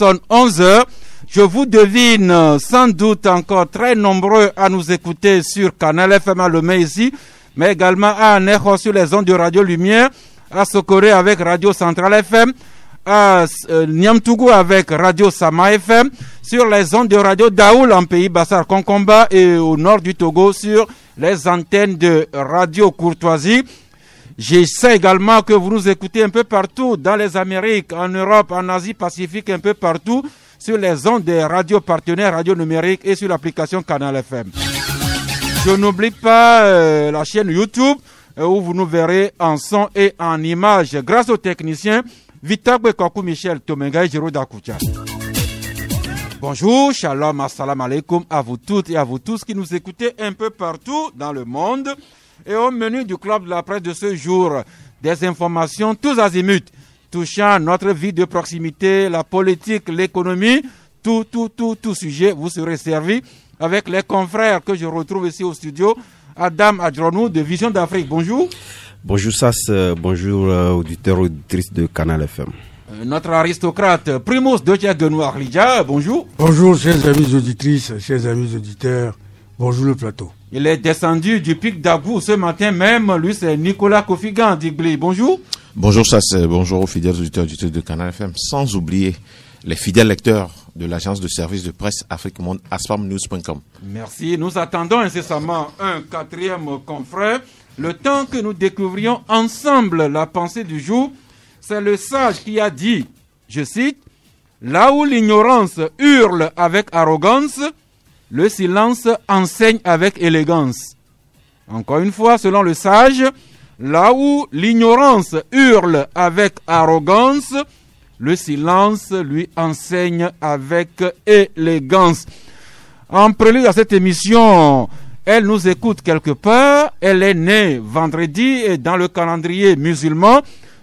Sonne 11h. Je vous devine sans doute encore très nombreux à nous écouter sur Canal FM à Lomé ici, mais également à Anéro sur les ondes de Radio Lumière, à Sokoré avec Radio Centrale FM, à Niamtougou avec Radio Sama FM, sur les ondes de Radio Daoul en pays Bassar Konkomba et au nord du Togo sur les antennes de Radio Courtoisie. Je sais également que vous nous écoutez un peu partout dans les Amériques, en Europe, en Asie Pacifique, un peu partout sur les ondes des radios partenaires, radio numériques et sur l'application Canal FM. Je n'oublie pas la chaîne YouTube où vous nous verrez en son et en image grâce aux techniciens Vitagwe Kokou Michel Tomenga et Jérôme Dakoucha. Bonjour, shalom, assalamu alaikum à vous toutes et à vous tous qui nous écoutez un peu partout dans le monde. Et au menu du club de la presse de ce jour, des informations tous azimuts touchant notre vie de proximité, la politique, l'économie, tout sujet vous serez servi avec les confrères que je retrouve ici au studio. Adam Adjonou de Vision d'Afrique, bonjour. Bonjour Sass, bonjour auditeurs et auditrices de Canal FM. Notre aristocrate Primus Dotiagenou Arlidja, bonjour. Bonjour chers amis auditrices, chers amis auditeurs, bonjour le plateau. Il est descendu du pic d'Agou ce matin même. Lui, c'est Nicolas Kofigan d'Igli. Bonjour. Bonjour, ça c'est bonjour aux fidèles auditeurs du de Canal FM. Sans oublier les fidèles lecteurs de l'agence de service de presse Afrique Monde, aspamnews.com. Merci. Nous attendons incessamment un quatrième confrère. Le temps que nous découvrions ensemble la pensée du jour, c'est le sage qui a dit, je cite, « Là où l'ignorance hurle avec arrogance, le silence enseigne avec élégance. » Encore une fois, selon le sage, là où l'ignorance hurle avec arrogance, le silence lui enseigne avec élégance. En prélude à cette émission, elle nous écoute quelque part. Elle est née vendredi et dans le calendrier musulman,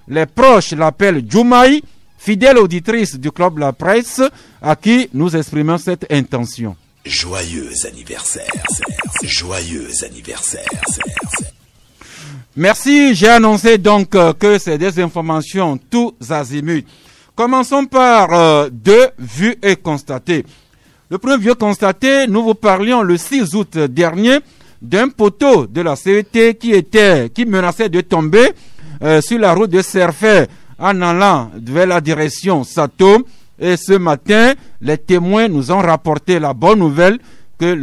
les proches l'appellent Djoumaï, fidèle auditrice du club La Presse, à qui nous exprimons cette intention. Joyeux anniversaire, joyeux anniversaire. Merci, j'ai annoncé donc que c'est des informations tous azimuts. Commençons par deux vues et constatés. Le premier vu constaté, nous vous parlions le 6 août dernier d'un poteau de la CET qui menaçait de tomber sur la route de Serfet en allant vers la direction Sato. Et ce matin, les témoins nous ont rapporté la bonne nouvelle que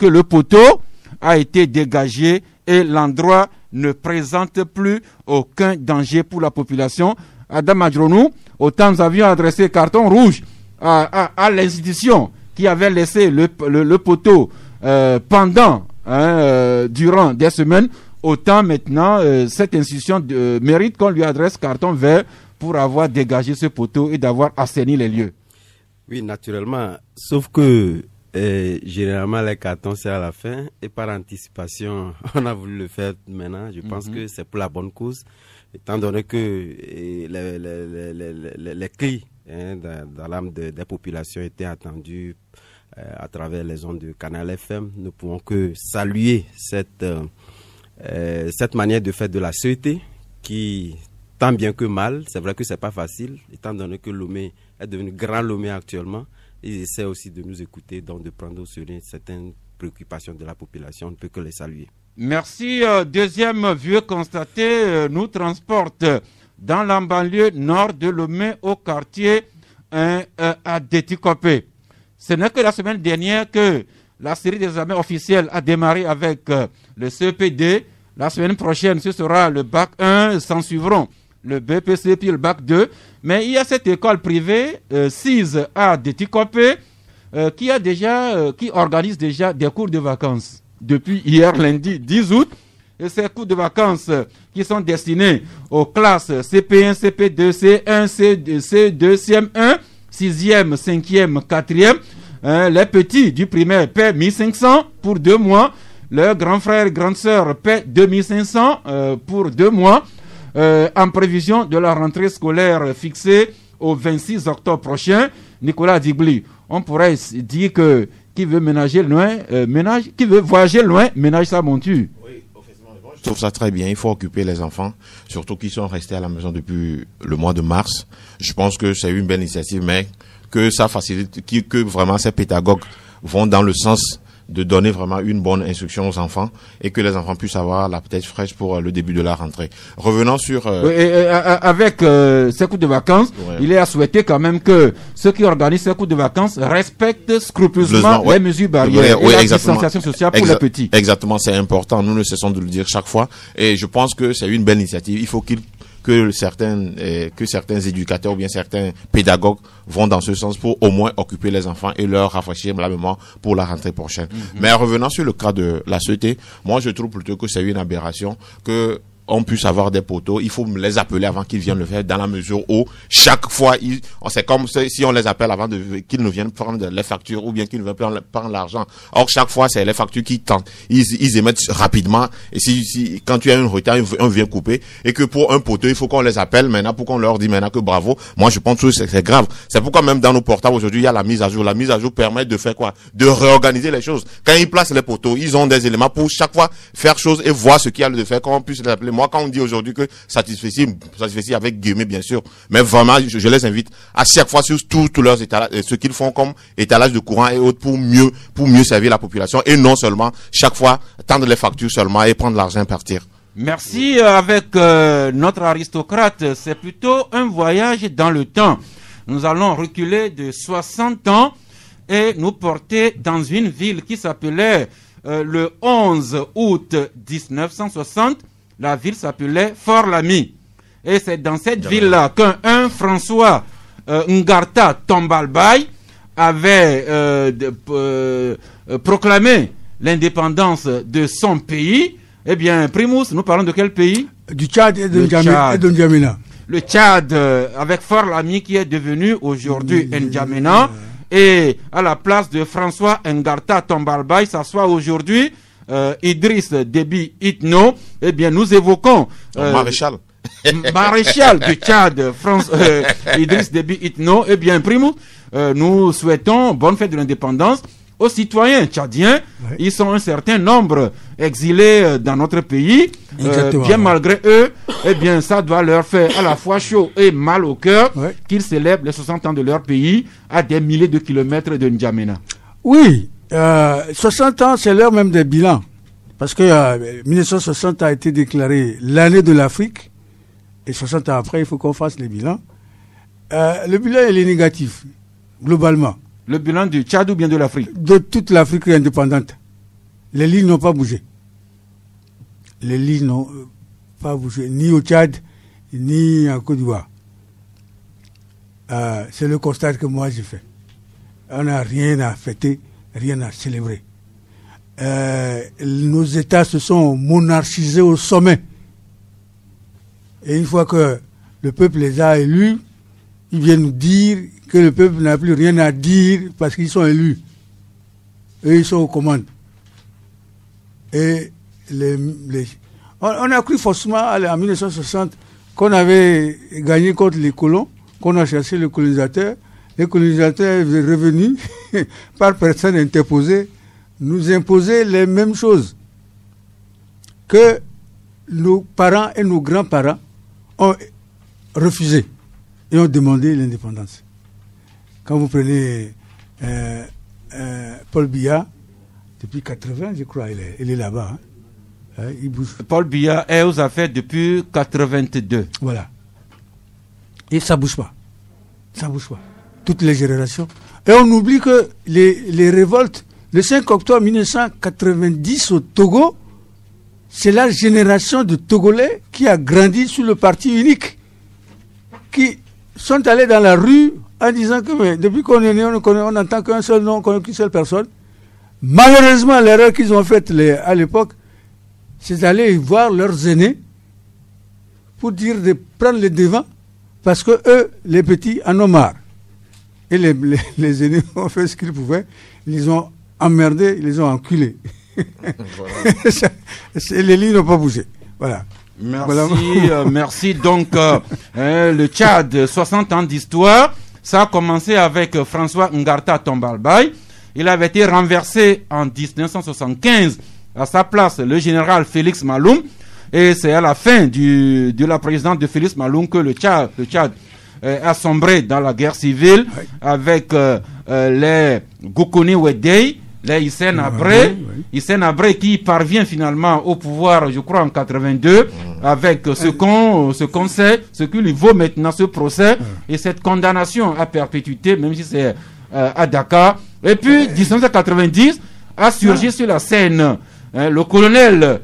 le poteau a été dégagé et l'endroit ne présente plus aucun danger pour la population. Adam Adjonou, autant nous avions adressé carton rouge à l'institution qui avait laissé le poteau pendant durant des semaines, autant maintenant cette institution mérite qu'on lui adresse carton vert pour avoir dégagé ce poteau et d'avoir assaini les lieux. Oui, naturellement. Sauf que généralement les cartons c'est à la fin et par anticipation on a voulu le faire maintenant. Je pense que c'est pour la bonne cause, étant donné que les cris dans l'âme des populations étaient attendus à travers les ondes de Canal FM. Nous pouvons que saluer cette manière de faire de la CET qui, tant bien que mal, c'est vrai que c'est pas facile, étant donné que Lomé est devenu Grand Lomé actuellement. Ils essaient aussi de nous écouter, donc de prendre au sérieux certaines préoccupations de la population. On ne peut que les saluer. Merci. Deuxième vue constatée, nous transporte dans la banlieue nord de Lomé au quartier à Détikopé. Ce n'est que la semaine dernière que la série des examens officiels a démarré avec le CEPD. La semaine prochaine, ce sera le bac 1, s'en suivront le BPC puis le bac 2. Mais il y a cette école privée, CIS à Détikopé, qui organise déjà des cours de vacances depuis hier lundi 10 août. Et ces cours de vacances qui sont destinés aux classes CP1, CP2, C1, C2, CM1, 6e, 5e, 4e, Les petits du primaire paient 1500 pour 2 mois. Leurs grands frères et grandes sœurs paient 2500 pour 2 mois. En prévision de la rentrée scolaire fixée au 26 octobre prochain. Nicolas Digli, on pourrait dire que qui veut ménager loin, qui veut voyager loin, ménage sa monture. Oui, je trouve ça très bien. Il faut occuper les enfants, surtout qui sont restés à la maison depuis le mois de mars. Je pense que c'est une belle initiative, mais que ça facilite, que vraiment ces pédagogues vont dans le sens de donner vraiment une bonne instruction aux enfants et que les enfants puissent avoir la tête fraîche pour le début de la rentrée. Revenons sur... avec ces cours de vacances, il est à souhaiter quand même que ceux qui organisent ces cours de vacances respectent scrupuleusement les mesures barrières et la distanciation sociale pour les petits. Exactement, c'est important. Nous ne cessons de le dire chaque fois. Et je pense que c'est une belle initiative. Il faut que certains éducateurs ou bien certains pédagogues vont dans ce sens pour au moins occuper les enfants et leur rafraîchir la mémoire pour la rentrée prochaine. Mais revenant sur le cas de la CET, moi je trouve plutôt que c'est une aberration que on puisse avoir des poteaux, il faut les appeler avant qu'ils viennent le faire, dans la mesure où chaque fois, c'est comme si on les appelle avant qu'ils ne viennent prendre les factures ou bien qu'ils ne viennent prendre l'argent. Or, chaque fois, c'est les factures qui tentent. Ils émettent rapidement. Et quand tu as un retard, on vient couper. Et que pour un poteau, il faut qu'on les appelle maintenant, pour qu'on leur dise maintenant que bravo. Moi, je pense que c'est grave. C'est pourquoi même dans nos portables aujourd'hui, il y a la mise à jour. La mise à jour permet de faire quoi? De réorganiser les choses. Quand ils placent les poteaux, ils ont des éléments pour chaque fois faire chose et voir ce qu'il y a de faire, comment on puisse les appeler. Moi, quand on dit aujourd'hui que satisfait avec guillemets, bien sûr, mais vraiment, je les invite à chaque fois sur tous leurs étalages, ce qu'ils font comme étalage de courant et autres pour mieux servir la population et non seulement chaque fois tendre les factures seulement et prendre l'argent et partir. Merci. Avec notre aristocrate, c'est plutôt un voyage dans le temps. Nous allons reculer de 60 ans et nous porter dans une ville qui s'appelait le 11 août 1960. La ville s'appelait Fort-Lamy. Et c'est dans cette ville-là qu'un François Ngarta Tombalbaye avait proclamé l'indépendance de son pays. Eh bien, Primus, nous parlons de quel pays? Du Tchad et de N'Djamena. Le Tchad, avec Fort-Lamy qui est devenu aujourd'hui N'Djamena. Et à la place de François Ngarta Tombalbaye s'assoit aujourd'hui Idriss Déby Itno. Eh bien, nous évoquons maréchal du Tchad, Idriss Déby Itno. Eh bien, Primo, nous souhaitons bonne fête de l'indépendance aux citoyens tchadiens. Oui. Ils sont un certain nombre exilés dans notre pays. Bien malgré eux, eh bien, ça doit leur faire à la fois chaud et mal au cœur qu'ils célèbrent les 60 ans de leur pays à des milliers de kilomètres de N'Djamena. Oui. 60 ans, c'est l'heure même des bilans. Parce que 1960 a été déclaré l'année de l'Afrique. Et 60 ans après, il faut qu'on fasse les bilans. Le bilan, il est négatif, globalement. Le bilan du Tchad ou bien de l'Afrique? De toute l'Afrique indépendante. Les lignes n'ont pas bougé. Les lignes n'ont pas bougé, ni au Tchad, ni en Côte d'Ivoire. C'est le constat que moi j'ai fait. On n'a rien à fêter, rien à célébrer. Nos États se sont monarchisés au sommet. Et une fois que le peuple les a élus, ils viennent nous dire que le peuple n'a plus rien à dire parce qu'ils sont élus. Eux, ils sont aux commandes. Et on a cru faussement en 1960 qu'on avait gagné contre les colons, qu'on a cherché le colonisateur. Les colonisateurs sont revenus par personne interposée, nous imposer les mêmes choses que nos parents et nos grands-parents ont refusé et ont demandé l'indépendance. Quand vous prenez Paul Biya, depuis 80, je crois, il est là-bas. Il bouge. Paul Biya est aux affaires depuis 82. Voilà. Et ça ne bouge pas. Ça ne bouge pas. Toutes les générations. Et on oublie que les révoltes, le 5 octobre 1990 au Togo, c'est la génération de Togolais qui a grandi sous le parti unique, qui sont allés dans la rue en disant que mais, depuis qu'on est né, on n'entend qu'un seul nom, qu'une seule personne. Malheureusement, l'erreur qu'ils ont faite à l'époque, c'est d'aller voir leurs aînés pour dire de prendre les devants, parce que eux, les petits, en ont marre. Et les ennemis ont fait ce qu'ils pouvaient. Ils les ont emmerdés, ils les ont enculés. Les lignes n'ont pas bougé. Voilà. Merci. Donc, le Tchad, 60 ans d'histoire. Ça a commencé avec François Ngarta Tombalbaye. Il avait été renversé en 1975. À sa place, le général Félix Maloum. Et c'est à la fin de la présidence de Félix Maloum que le Tchad a sombré dans la guerre civile avec les Goukouni Wedei, les Hissène Habré. Hissène Habré qui parvient finalement au pouvoir, je crois, en 82, avec ce qu'on sait, ce qui lui vaut maintenant ce procès et cette condamnation à perpétuité, même si c'est à Dakar. Et puis, 1990, a surgi sur la scène le colonel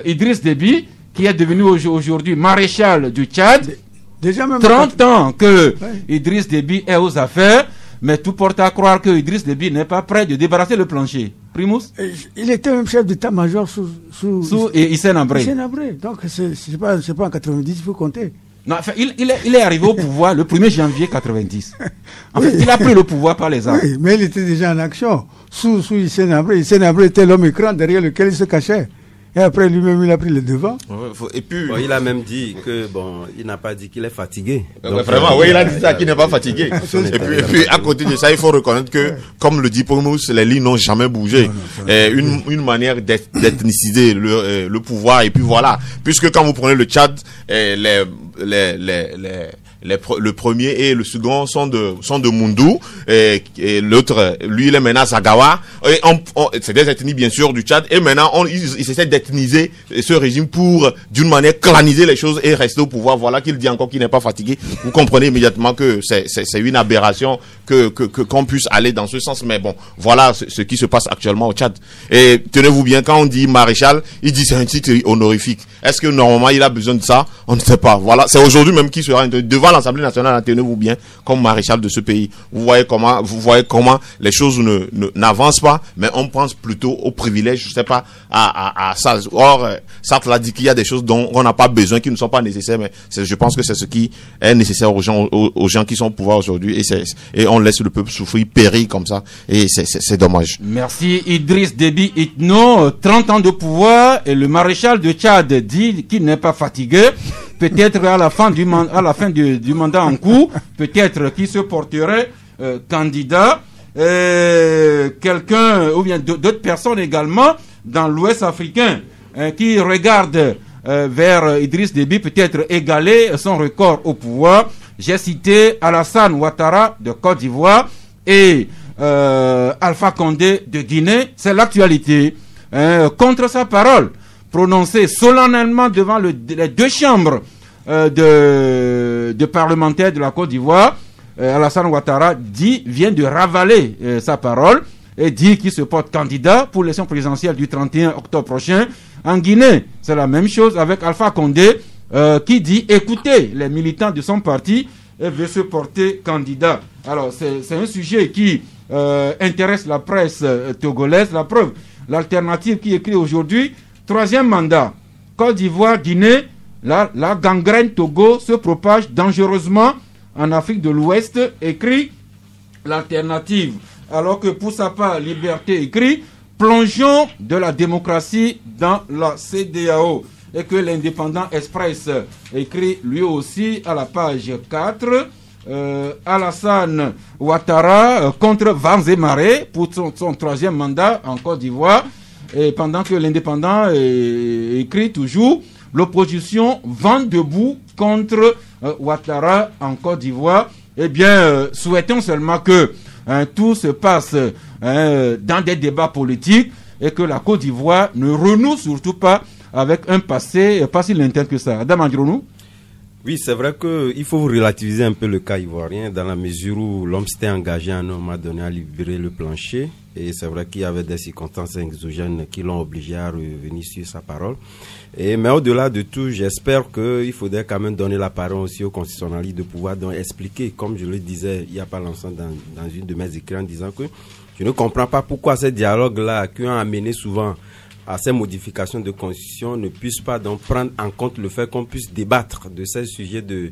Idriss Déby, qui est devenu aujourd'hui maréchal du Tchad. Déjà même 30 ans que Idriss Déby est aux affaires, mais tout porte à croire que Idriss Déby n'est pas prêt de débarrasser le plancher. Primus? Il était même chef d'état-major sous Hissène Habré. Donc c'est pas en 90, il faut compter. Non, enfin, il est arrivé au pouvoir le 1er janvier 90. En fait, il a pris le pouvoir par les armes. Oui, mais il était déjà en action. Sous Hissène Habré. Hissène Habré était l'homme écran derrière lequel il se cachait. Et après, lui-même, il a pris le devant. Et puis, il a même dit que, il n'a pas dit qu'il est fatigué. Donc, vraiment, il a dit ça, qu'il n'est pas fatigué. Et puis, à côté de ça, il faut reconnaître que, comme le dit Primus, les lignes n'ont jamais bougé. Une manière d'ethniciser le pouvoir. Et puis voilà. Puisque quand vous prenez le Tchad, le premier et le second sont de Moundou, et l'autre, lui, il est maintenant à Sagawa. Et c'est des ethnies, bien sûr, du Tchad. Et maintenant, ils essaient d'ethniser ce régime pour, d'une manière, claniser les choses et rester au pouvoir. Voilà qu'il dit encore qu'il n'est pas fatigué. Vous comprenez immédiatement que c'est une aberration qu'on puisse aller dans ce sens. Mais bon, voilà ce qui se passe actuellement au Tchad. Et tenez-vous bien, quand on dit maréchal, il dit c'est un titre honorifique. Est-ce que normalement il a besoin de ça? On ne sait pas. Voilà, c'est aujourd'hui même qu'il sera devant l'Assemblée nationale, tenez-vous bien, comme maréchal de ce pays. Vous voyez comment les choses n'avancent pas, mais on pense plutôt aux privilèges, je sais pas, à ça. Or, Sartre l'a dit qu'il y a des choses dont on n'a pas besoin, qui ne sont pas nécessaires, mais je pense que c'est ce qui est nécessaire aux gens qui sont au pouvoir aujourd'hui, et on laisse le peuple souffrir, périr comme ça, et c'est dommage. Merci Idriss Déby Itno, 30 ans de pouvoir, et le maréchal de Tchad dit qu'il n'est pas fatigué. Peut-être à la fin du mandat en cours, peut-être qu'il se porterait candidat. Quelqu'un, ou bien d'autres personnes également, dans l'Ouest africain, qui regardent vers Idriss Déby, peut-être égaler son record au pouvoir. J'ai cité Alassane Ouattara de Côte d'Ivoire et Alpha Condé de Guinée. C'est l'actualité. Contre sa parole, prononcé solennellement devant les deux chambres de parlementaires de la Côte d'Ivoire, Alassane Ouattara vient de ravaler sa parole et dit qu'il se porte candidat pour l'élection présidentielle du 31 octobre prochain. En Guinée, c'est la même chose avec Alpha Condé qui dit écouter les militants de son parti et veut se porter candidat. Alors c'est un sujet qui intéresse la presse togolaise. La preuve, l'alternative qui écrit aujourd'hui, 3e mandat, Côte d'Ivoire, Guinée, la gangrène Togo se propage dangereusement en Afrique de l'Ouest, écrit l'alternative. Alors que pour sa part, Liberté écrit plongeons de la démocratie dans la CEDEAO. Et que l'Indépendant Express écrit lui aussi à la page 4, Alassane Ouattara contre Vanzemare pour son 3e mandat en Côte d'Ivoire. Et pendant que l'Indépendant écrit toujours l'opposition vent debout contre Ouattara en Côte d'Ivoire. Eh bien, souhaitons seulement que tout se passe dans des débats politiques et que la Côte d'Ivoire ne renoue surtout pas avec un passé pas si lointain que ça. Adam Andronou? Oui, c'est vrai qu'il faut relativiser un peu le cas ivoirien dans la mesure où l'homme s'était engagé à un moment donné à libérer le plancher et c'est vrai qu'il y avait des circonstances exogènes qui l'ont obligé à revenir sur sa parole. Mais au-delà de tout, j'espère qu'il faudrait quand même donner la parole aussi aux constitutionnalistes de pouvoir donc expliquer, comme je le disais il n'y a pas longtemps dans une de mes écrits en disant que je ne comprends pas pourquoi ces dialogues-là qui ont amené souvent à ces modifications de constitution ne puissent pas donc prendre en compte le fait qu'on puisse débattre de ces sujets de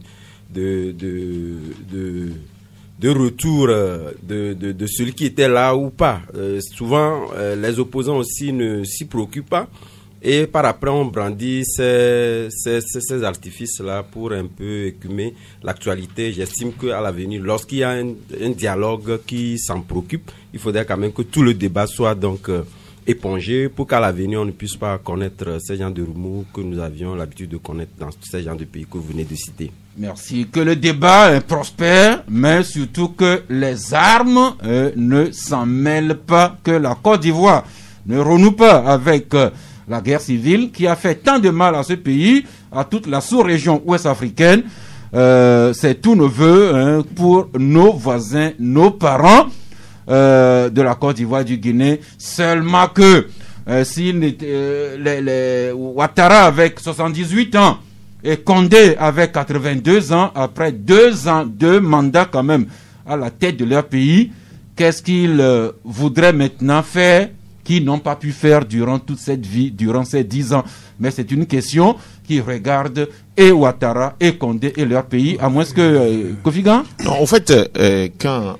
retour de celui qui était là ou pas. Souvent, les opposants aussi ne s'y préoccupent pas. Et par après, on brandit ces artifices-là pour un peu écumer l'actualité. J'estime qu'à l'avenir, lorsqu'il y a un dialogue qui s'en préoccupe, il faudrait quand même que tout le débat soit donc épongé pour qu'à l'avenir, on ne puisse pas connaître ces genres de remous que nous avions l'habitude de connaître dans ces genres de pays que vous venez de citer. Merci. Que le débat prospère, mais surtout que les armes ne s'en mêlent pas, que la Côte d'Ivoire ne renoue pas avec la guerre civile qui a fait tant de mal à ce pays, à toute la sous-région ouest-africaine. C'est tous nos voeux pour nos voisins, nos parents de la Côte d'Ivoire, du Guinée. Seulement que si Ouattara avec 78 ans et Condé avec 82 ans, après 2 ans, 2 mandats quand même à la tête de leur pays, qu'est-ce qu'ils voudraient maintenant faire qu'ils n'ont pas pu faire durant toute cette vie, durant ces 10 ans. Mais c'est une question qui regarde et Ouattara et Condé et leur pays, à moins que Kofi Gan. Non, en fait, quand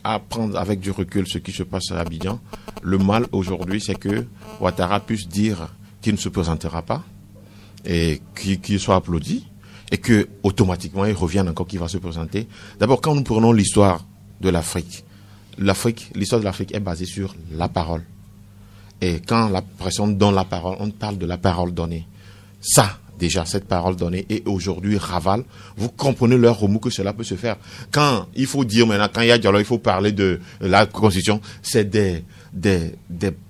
à prendre avec du recul ce qui se passe à Abidjan, le mal aujourd'hui, c'est que Ouattara puisse dire qu'il ne se présentera pas et qu'il soit applaudi et que automatiquement il revienne encore qu'il va se présenter. D'abord, quand nous prenons l'histoire de l'Afrique, l'histoire de l'Afrique est basée sur la parole. Et quand la personne donne la parole, on parle de la parole donnée. Ça, déjà, cette parole donnée est aujourd'hui ravale. Vous comprenez leur remous que cela peut se faire. Quand il faut dire maintenant, quand il y a dialogue, il faut parler de la Constitution, c'est des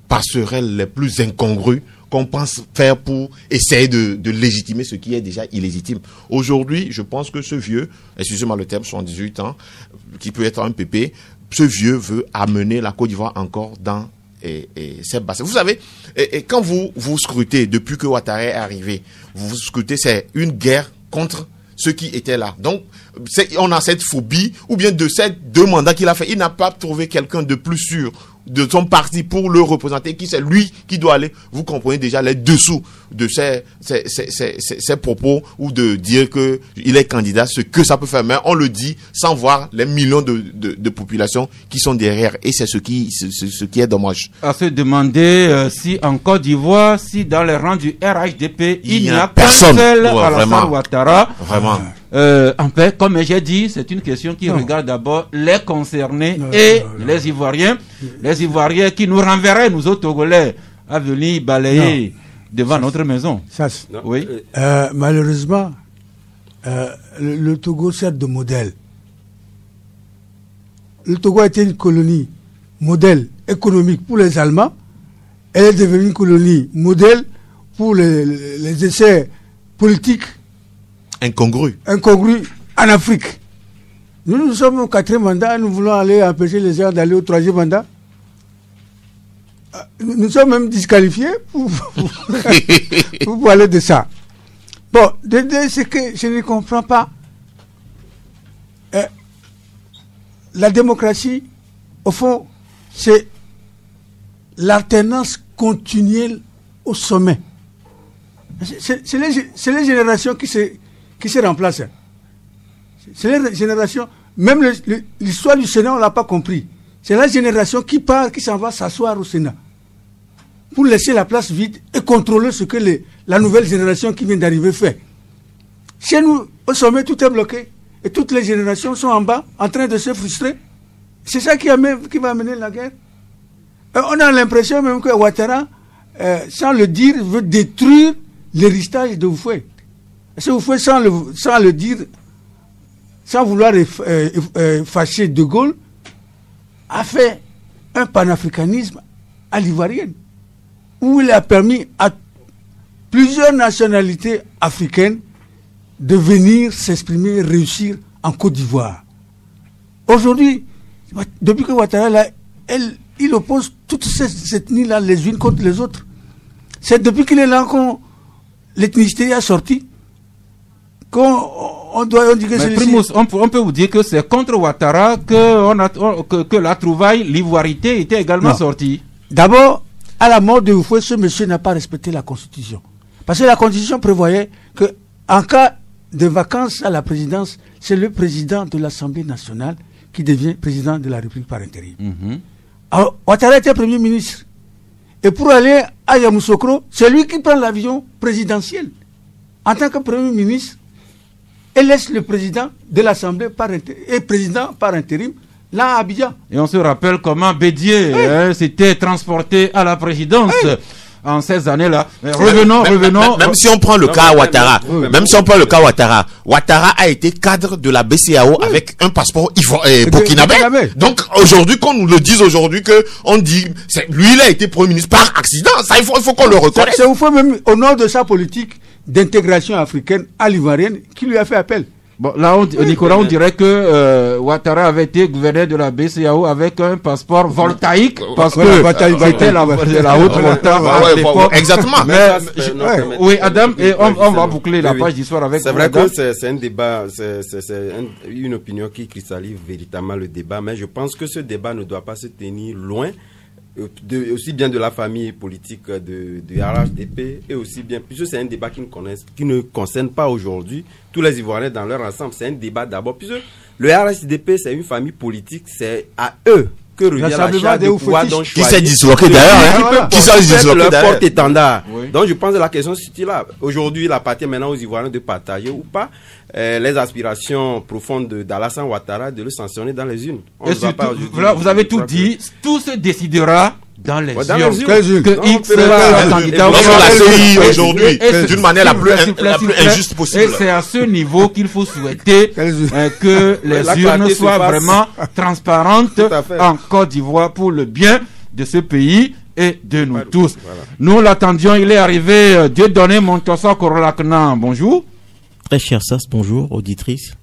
passerelles les plus incongrues qu'on pense faire pour essayer de légitimer ce qui est déjà illégitime. Aujourd'hui, je pense que ce vieux, excusez-moi le terme, 78 ans, qui peut être un pépé, ce vieux veut amener la Côte d'Ivoire encore dans cette basse. Vous savez, et quand vous scrutez, depuis que Ouattara est arrivé, vous scrutez, c'est une guerre contre ceux qui étaient là. Donc, on a cette phobie, ou bien de ces 2 mandats qu'il a fait, il n'a pas trouvé quelqu'un de plus sûr de son parti pour le représenter, qui c'est lui qui doit aller. Vous comprenez déjà les dessous de ces propos, ou de dire que il est candidat, ce que ça peut faire. Mais on le dit sans voir les millions de populations qui sont derrière, et c'est ce qui est dommage. À se demander si en Côte d'Ivoire, si dans les rangs du RHDP, il n'y a personne seul Alassane Ouattara. Vraiment. En fait, comme j'ai dit, c'est une question qui regarde d'abord les concernés et les Ivoiriens. Les Ivoiriens qui nous renverraient, nous autres Togolais, à venir balayer devant notre maison. Oui. Malheureusement, le Togo sert de modèle. Le Togo a été une colonie modèle économique pour les Allemands. Elle est devenue une colonie modèle pour les essais politiques incongru en Afrique. Nous sommes au 4e mandat, nous voulons aller empêcher les gens d'aller au 3e mandat. Nous sommes même disqualifiés pour parler de ça. Bon, ce que je ne comprends pas, la démocratie, au fond, c'est l'alternance continuelle au sommet. C'est les générations qui se remplacent. C'est les générations, même l'histoire du Sénat, on ne l'a pas compris. C'est la génération qui part, qui s'en va s'asseoir au Sénat pour laisser la place vide et contrôler ce que la nouvelle génération qui vient d'arriver fait. Chez nous, au sommet, tout est bloqué et toutes les générations sont en bas, en train de se frustrer. C'est ça qui va amener la guerre. On a l'impression même que Ouattara, sans le dire, veut détruire l'héritage de Houphouët. C'est Houphouët, sans le dire, sans vouloir fâcher De Gaulle, a fait un panafricanisme à l'ivoirienne, où il a permis à plusieurs nationalités africaines de venir s'exprimer, réussir en Côte d'Ivoire. Aujourd'hui, depuis que Ouattara là, il oppose toutes ces ethnies-là les unes contre les autres. C'est depuis qu'il est là qu'on l'ethnicité a sorti. On dit que c'est Primus, on peut vous dire que c'est contre Ouattara que la trouvaille, l'ivoirité était également sortie. D'abord, à la mort de Houphouët, ce monsieur n'a pas respecté la Constitution. Parce que la Constitution prévoyait qu'en cas de vacances à la présidence, c'est le président de l'Assemblée nationale qui devient président de la République par intérim. Alors, Ouattara était Premier ministre. Et pour aller à Yamoussoukro, c'est lui qui prend l'avion présidentiel en tant que Premier ministre et laisse le président de l'Assemblée et président par intérim là à Abidjan. Et on se rappelle comment Bédier s'était transporté à la présidence en ces années-là. Mais revenons. Même si on prend le cas Ouattara, Ouattara a été cadre de la BCEAO avec un passeport burkinabé. Donc aujourd'hui, qu'on nous le dise aujourd'hui que on dit, lui il a été Premier ministre par accident, ça il faut qu'on le reconnaisse. C'est au fond même au nom de sa politique d'intégration africaine à l'ivoirienne qui lui a fait appel. Bon, là, Nicolas, on dirait que Ouattara avait été gouverneur de la BCEAO avec un passeport voltaïque, parce que c'était la haute volta. Exactement. Oui, Adam, et on va boucler la page d'histoire avec. C'est vrai que c'est un débat, c'est une opinion qui cristallise véritablement le débat, mais je pense que ce débat ne doit pas se tenir loin. Aussi bien de la famille politique de RHDP et aussi bien, puisque c'est un débat qui ne concerne pas aujourd'hui tous les Ivoiriens dans leur ensemble. C'est un débat d'abord, puisque le RHDP c'est une famille politique, c'est à eux que revient la charge de pouvoir qui s'est disloqué d'ailleurs, qui s'est disloqué leur porte-étendard. Donc je pense que la question c'est là. Aujourd'hui, il appartient maintenant aux Ivoiriens de partager ou pas les aspirations profondes d'Alassane Ouattara, de le sanctionner dans les urnes. Vous avez tout dit, tout se décidera dans les urnes. Que X candidat aujourd'hui, d'une manière la plus injuste possible. Et c'est à ce niveau qu'il faut souhaiter que les urnes soient vraiment transparentes en Côte d'Ivoire pour le bien de ce pays et de nous tous. Nous l'attendions, il est arrivé. Dieudonné Montosa Korolakna, bonjour. Très cher Sas, bonjour, auditrice,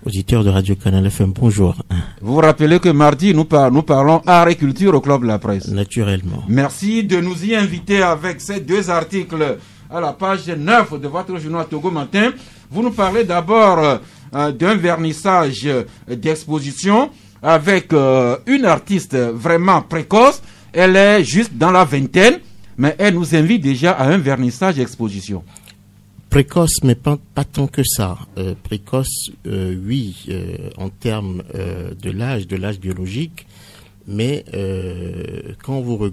auditeur de Radio Canal FM, bonjour. Vous vous rappelez que mardi, nous parlons art et culture au Club de la Presse. Naturellement. Merci de nous y inviter avec ces deux articles à la page 9 de votre journal Togo Matin. Vous nous parlez d'abord d'un vernissage d'exposition avec une artiste vraiment précoce. Elle est juste dans la vingtaine, mais elle nous invite déjà à un vernissage d'exposition. Précoce, mais pas tant que ça. Précoce, oui, en termes de l'âge biologique, mais quand vous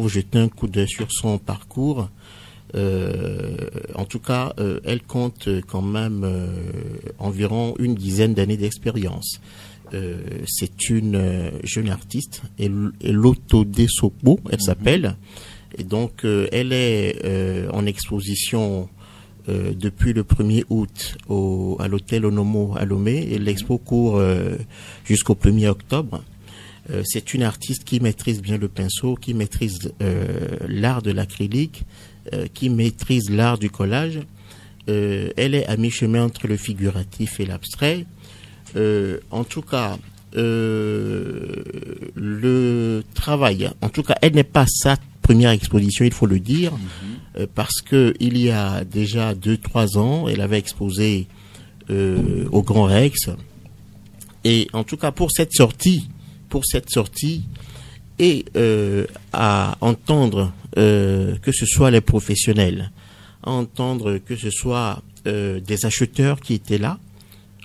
jetez un coup d'œil sur son parcours, en tout cas, elle compte quand même environ une dizaine d'années d'expérience. C'est une jeune artiste, Elotode Sokbo, elle s'appelle, et donc elle est en exposition depuis le 1er août à l'hôtel Onomo à Lomé, et l'expo court jusqu'au 1er octobre. C'est une artiste qui maîtrise bien le pinceau, qui maîtrise l'art de l'acrylique, qui maîtrise l'art du collage. Elle est à mi-chemin entre le figuratif et l'abstrait. En tout cas, le travail, en tout cas, elle n'est pas sa première exposition, il faut le dire, parce que il y a déjà 2-3 ans, elle avait exposé au Grand Rex, et en tout cas pour cette sortie, et à entendre que ce soit les professionnels, à entendre que ce soit des acheteurs qui étaient là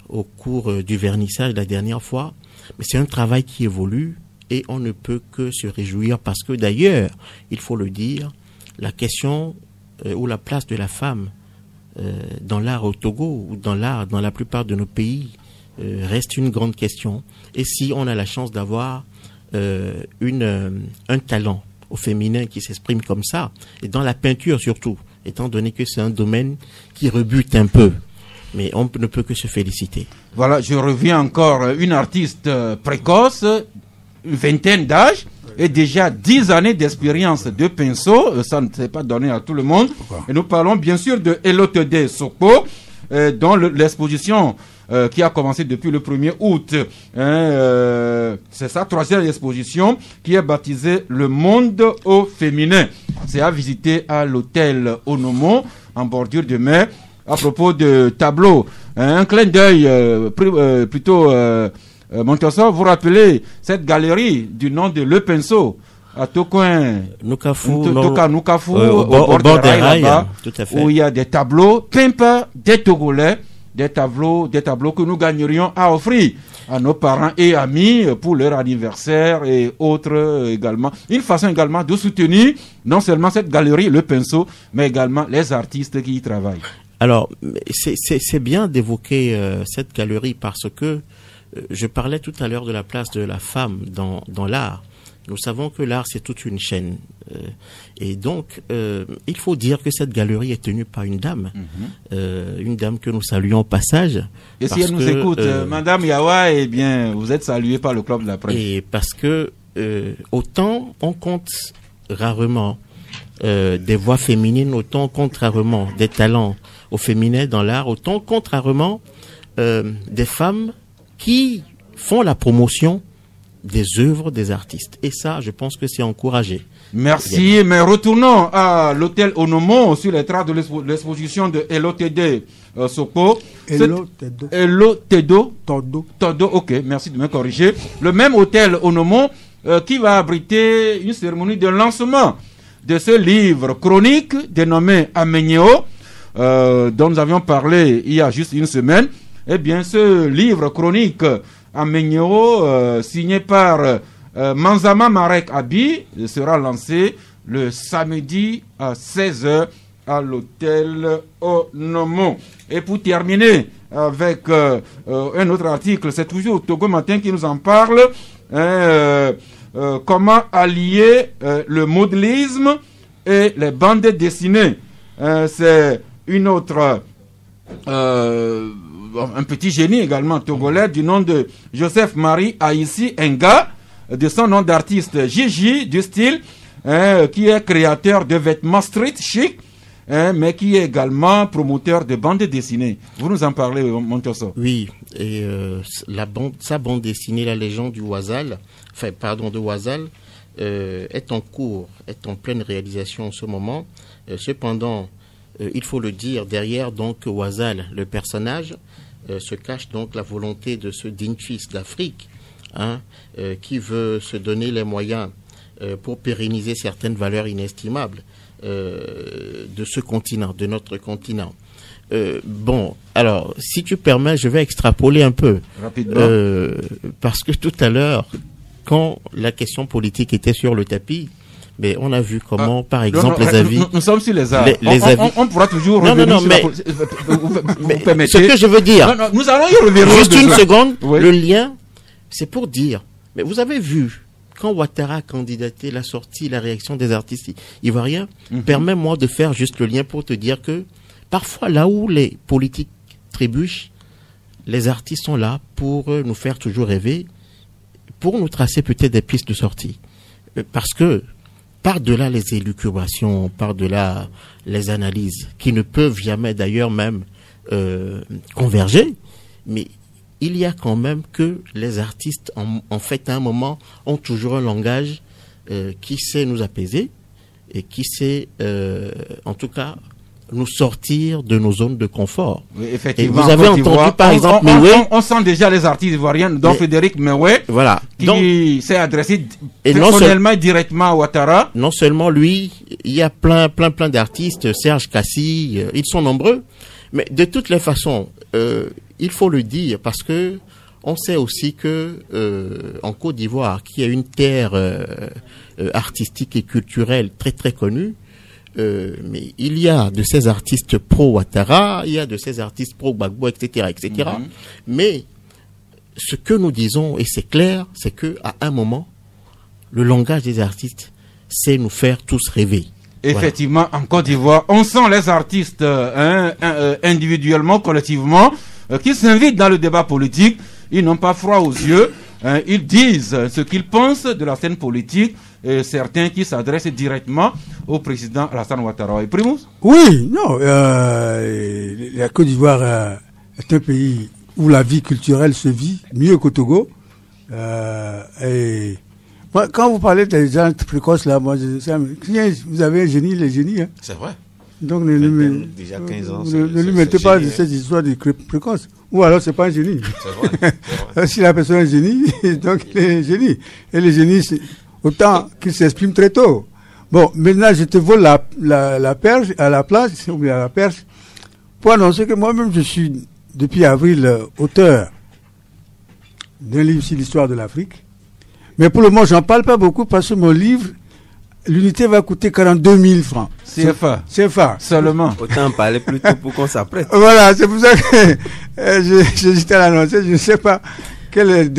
au cours du vernissage la dernière fois, mais c'est un travail qui évolue et on ne peut que se réjouir parce que d'ailleurs, il faut le dire, la question ou la place de la femme dans l'art au Togo ou dans l'art dans la plupart de nos pays reste une grande question. Et si on a la chance d'avoir un talent au féminin qui s'exprime comme ça, et dans la peinture surtout, étant donné que c'est un domaine qui rebute un peu, mais on ne peut que se féliciter. Voilà, je reviens encore, une artiste précoce, une vingtaine d'âge, et déjà 10 années d'expérience de pinceau, ça ne s'est pas donné à tout le monde. Et nous parlons bien sûr de Elotode Sokbo, dont l'exposition qui a commencé depuis le 1er août. C'est sa 3e exposition qui est baptisée Le Monde au féminin. C'est à visiter à l'hôtel Onomo, en bordure de mer. À propos de tableau, un clin d'œil plutôt Montosa, vous rappelez cette galerie du nom de Le Pinceau à Tokoin, Nukafu, au bord des rails là-bas, où il y a des tableaux peints par des Togolais, des tableaux que nous gagnerions à offrir à nos parents et amis pour leur anniversaire et autres également. Une façon également de soutenir non seulement cette galerie, le pinceau, mais également les artistes qui y travaillent. Alors, c'est bien d'évoquer cette galerie parce que je parlais tout à l'heure de la place de la femme dans l'art. Nous savons que l'art, c'est toute une chaîne. Et donc, il faut dire que cette galerie est tenue par une dame. Une dame que nous saluons au passage. Et si elle nous écoute, Madame Yawa, eh bien, vous êtes saluée par le Club de la Presse. Et parce que, autant on compte rarement des voix féminines, autant on compte rarement des talents au féminin dans l'art, autant on compte rarement des femmes qui font la promotion des œuvres des artistes. Et ça, je pense que c'est encouragé. Merci, mais retournons à l'hôtel Onomo sur les traces de l'exposition de Elotede Soko. Elotede Todo, ok, merci de me corriger. Le même hôtel Onomo qui va abriter une cérémonie de lancement de ce livre chronique dénommé Amenyeo, dont nous avions parlé il y a juste une semaine. Eh bien, ce livre chronique Amenyeo, signé par Manzama Marek Abi, sera lancé le samedi à 16h à l'hôtel Onomo. Et pour terminer avec un autre article, c'est toujours Togo Matin qui nous en parle. Comment allier le modélisme et les bandes dessinées. C'est une autre... un petit génie également togolais du nom de Joseph-Marie Aïssi Enga, de son nom d'artiste Gigi du style, qui est créateur de vêtements street chic, mais qui est également promoteur de bandes dessinées. Vous nous en parlez, Montoso? Oui, et sa bande dessinée, La Légende du Ouazal, de Ouazal, est en cours, est en pleine réalisation en ce moment. Cependant, il faut le dire, derrière donc Ouazal, le personnage, se cache donc la volonté de ce digne fils d'Afrique, qui veut se donner les moyens pour pérenniser certaines valeurs inestimables de ce continent, de notre continent. Bon, alors, si tu permets, je vais extrapoler un peu. Rapidement. Parce que tout à l'heure, quand la question politique était sur le tapis, mais on a vu comment, par exemple, les avis... Nous sommes sur les arts. On pourra toujours revenir sur mais, vous permettez. Ce que je veux dire... Non, nous allons y revenir. Juste une seconde. Oui. Le lien, c'est pour dire... Mais vous avez vu, quand Ouattara a candidaté, la sortie, la réaction des artistes ivoiriens, permets-moi de faire juste le lien pour te dire que parfois, là où les politiques trébuchent, les artistes sont là pour nous faire toujours rêver, pour nous tracer peut-être des pistes de sortie. Parce que par-delà les élucubrations, par-delà les analyses, qui ne peuvent jamais d'ailleurs même converger, mais il y a quand même que les artistes, en fait, à un moment, ont toujours un langage qui sait nous apaiser et qui sait, en tout cas, nous sortir de nos zones de confort. Oui, effectivement. Et vous avez entendu, par exemple, Mewé. On sent déjà les artistes ivoiriens, dont Frédéric Mewé, voilà, qui s'est adressé personnellement et directement à Ouattara. Non seulement lui, il y a plein d'artistes, Serge Kassi, ils sont nombreux, mais de toutes les façons, il faut le dire, parce que on sait aussi que en Côte d'Ivoire, qui est une terre artistique et culturelle très très connue, mais il y a de ces artistes pro-Ouattara, il y a de ces artistes pro-Gbagbo, etc., etc. Mais ce que nous disons, et c'est clair, c'est que à un moment, le langage des artistes, c'est nous faire tous rêver. Effectivement, voilà. En Côte d'Ivoire, on sent les artistes individuellement, collectivement, qui s'invitent dans le débat politique. Ils n'ont pas froid aux yeux. Ils disent ce qu'ils pensent de la scène politique. Et certains qui s'adressent directement au président Alassane Ouattara. Et Primus? Oui, non. La Côte d'Ivoire est un pays où la vie culturelle se vit mieux qu'au Togo. Et moi, quand vous parlez des gens précoces, là, moi, vous avez un génie, les génies. Hein. C'est vrai. Donc, déjà 15 ans. Ne lui mettez pas de cette histoire de précoce. Ou alors, c'est pas un génie. C'est vrai. Si la personne est un génie, donc il est un génie. Et les génies, autant qu'il s'exprime très tôt. Bon, maintenant, je te vole la perche à la place, ou bien à la perche, pour annoncer que moi-même, je suis, depuis avril, auteur d'un livre sur l'histoire de l'Afrique. Mais pour le moment, j'en parle pas beaucoup parce que mon livre, l'unité va coûter 42 000 francs. CFA. Seulement. Autant en parler plus tôt pour qu'on s'apprête. Voilà, c'est pour ça que j'hésitais à l'annoncer. Je ne sais pas quelle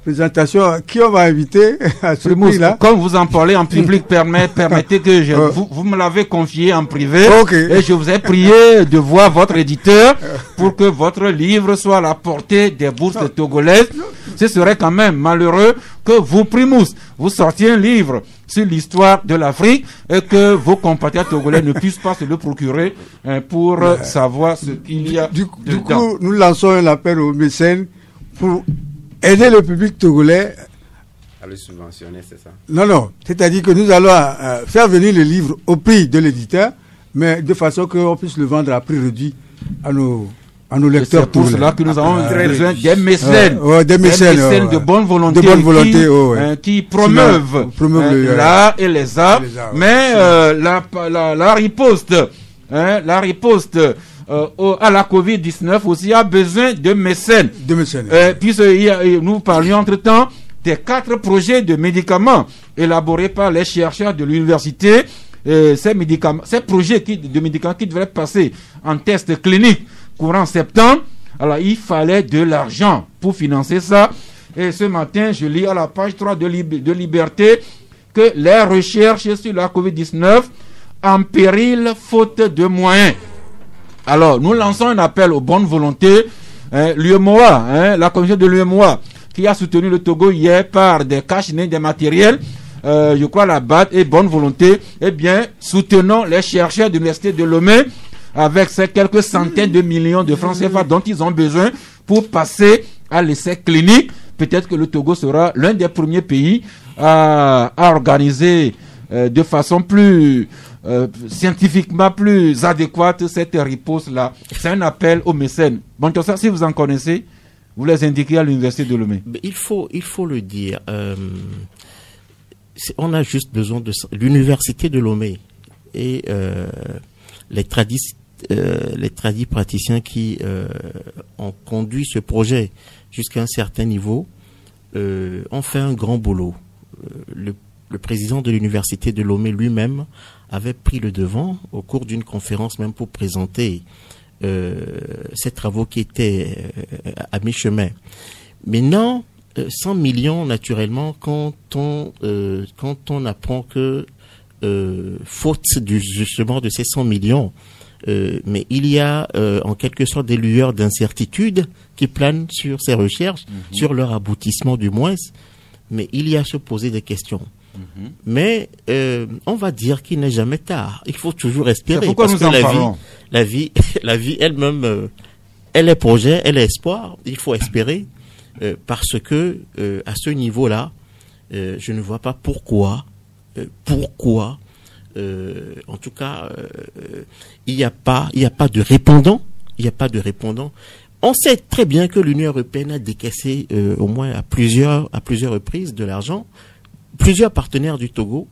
présentation, qui on va inviter à ce prix-là. Comme vous en parlez en public, permettez que vous me l'avez confié en privé. Okay. Et je vous ai prié de voir votre éditeur pour que votre livre soit à la portée des bourses togolaises. Ce serait quand même malheureux que vous, Primus, vous sortiez un livre sur l'histoire de l'Afrique et que vos compatriotes togolais ne puissent pas se le procurer pour savoir ce qu'il y a du coup, nous lançons un appel aux mécènes pour aider le public togolais à le subventionner, c'est ça? Non. C'est-à-dire que nous allons faire venir le livre au prix de l'éditeur, mais de façon qu'on puisse le vendre à prix réduit à nos lecteurs. C'est pour cela que nous avons besoin des mécènes. Des mécènes de bonne volonté. Qui promeuvent l'art et les arts. Mais la riposte, la riposte à la Covid-19 aussi a besoin de mécènes. Puisque nous parlions entre-temps des 4 projets de médicaments élaborés par les chercheurs de l'université. Ces projets de médicaments qui devraient passer en test clinique courant septembre. Alors il fallait de l'argent pour financer ça. Et ce matin, je lis à la page 3 de Liberté que les recherches sur la Covid-19 en péril faute de moyens. Alors, nous lançons un appel aux bonnes volontés. L'UEMOA, la commission de l'UEMOA, qui a soutenu le Togo hier par des cash des matériels, je crois la BAD et bonne volonté, eh bien, soutenons les chercheurs de l'Université de Lomé avec ces quelques centaines de millions de francs CFA dont ils ont besoin pour passer à l'essai clinique. Peut-être que le Togo sera l'un des premiers pays à organiser de façon plus scientifiquement plus adéquate cette riposte-là. C'est un appel aux mécènes. Bon, ça, si vous en connaissez, vous les indiquez à l'Université de Lomé. Il faut le dire. On a juste besoin de l'Université de Lomé et les tradis praticiens qui ont conduit ce projet jusqu'à un certain niveau ont fait un grand boulot. Le président de l'Université de Lomé lui-même avait pris le devant au cours d'une conférence même pour présenter ces travaux qui étaient à mi-chemin. Maintenant, 100 millions, naturellement, quand on apprend que faute justement de ces 100 millions, mais il y a en quelque sorte des lueurs d'incertitude qui planent sur ces recherches, sur leur aboutissement du moins, mais il y a à se poser des questions. Mais on va dire qu'il n'est jamais tard. Il faut toujours espérer. C'est pourquoi parce nous que en parlons. La vie elle-même, elle est projet, elle est espoir. Il faut espérer parce que à ce niveau-là, je ne vois pas pourquoi. En tout cas, il n'y a pas de répondant. Il n'y a pas de répondant. On sait très bien que l'Union européenne a décaissé au moins à plusieurs reprises de l'argent. Plusieurs partenaires du Togo,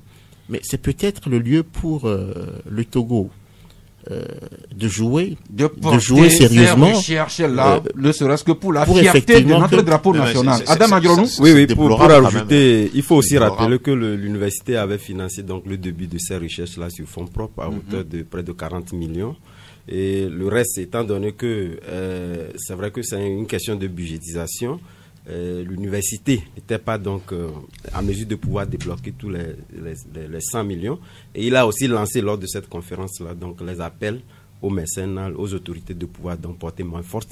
mais c'est peut-être le lieu pour le Togo de jouer sérieusement. Là, ne serait-ce que pour la fierté de notre drapeau national. Adam Adjoronou. Oui, pour ajouter, il faut aussi rappeler que l'université avait financé donc le début de ces recherches-là sur fonds propres à hauteur de près de 40 millions. Et le reste, étant donné que c'est vrai que c'est une question de budgétisation, l'université n'était pas donc en mesure de pouvoir débloquer tous les 100 millions. Et il a aussi lancé lors de cette conférence-là donc les appels aux mécènes, aux autorités de pouvoir donc porter main forte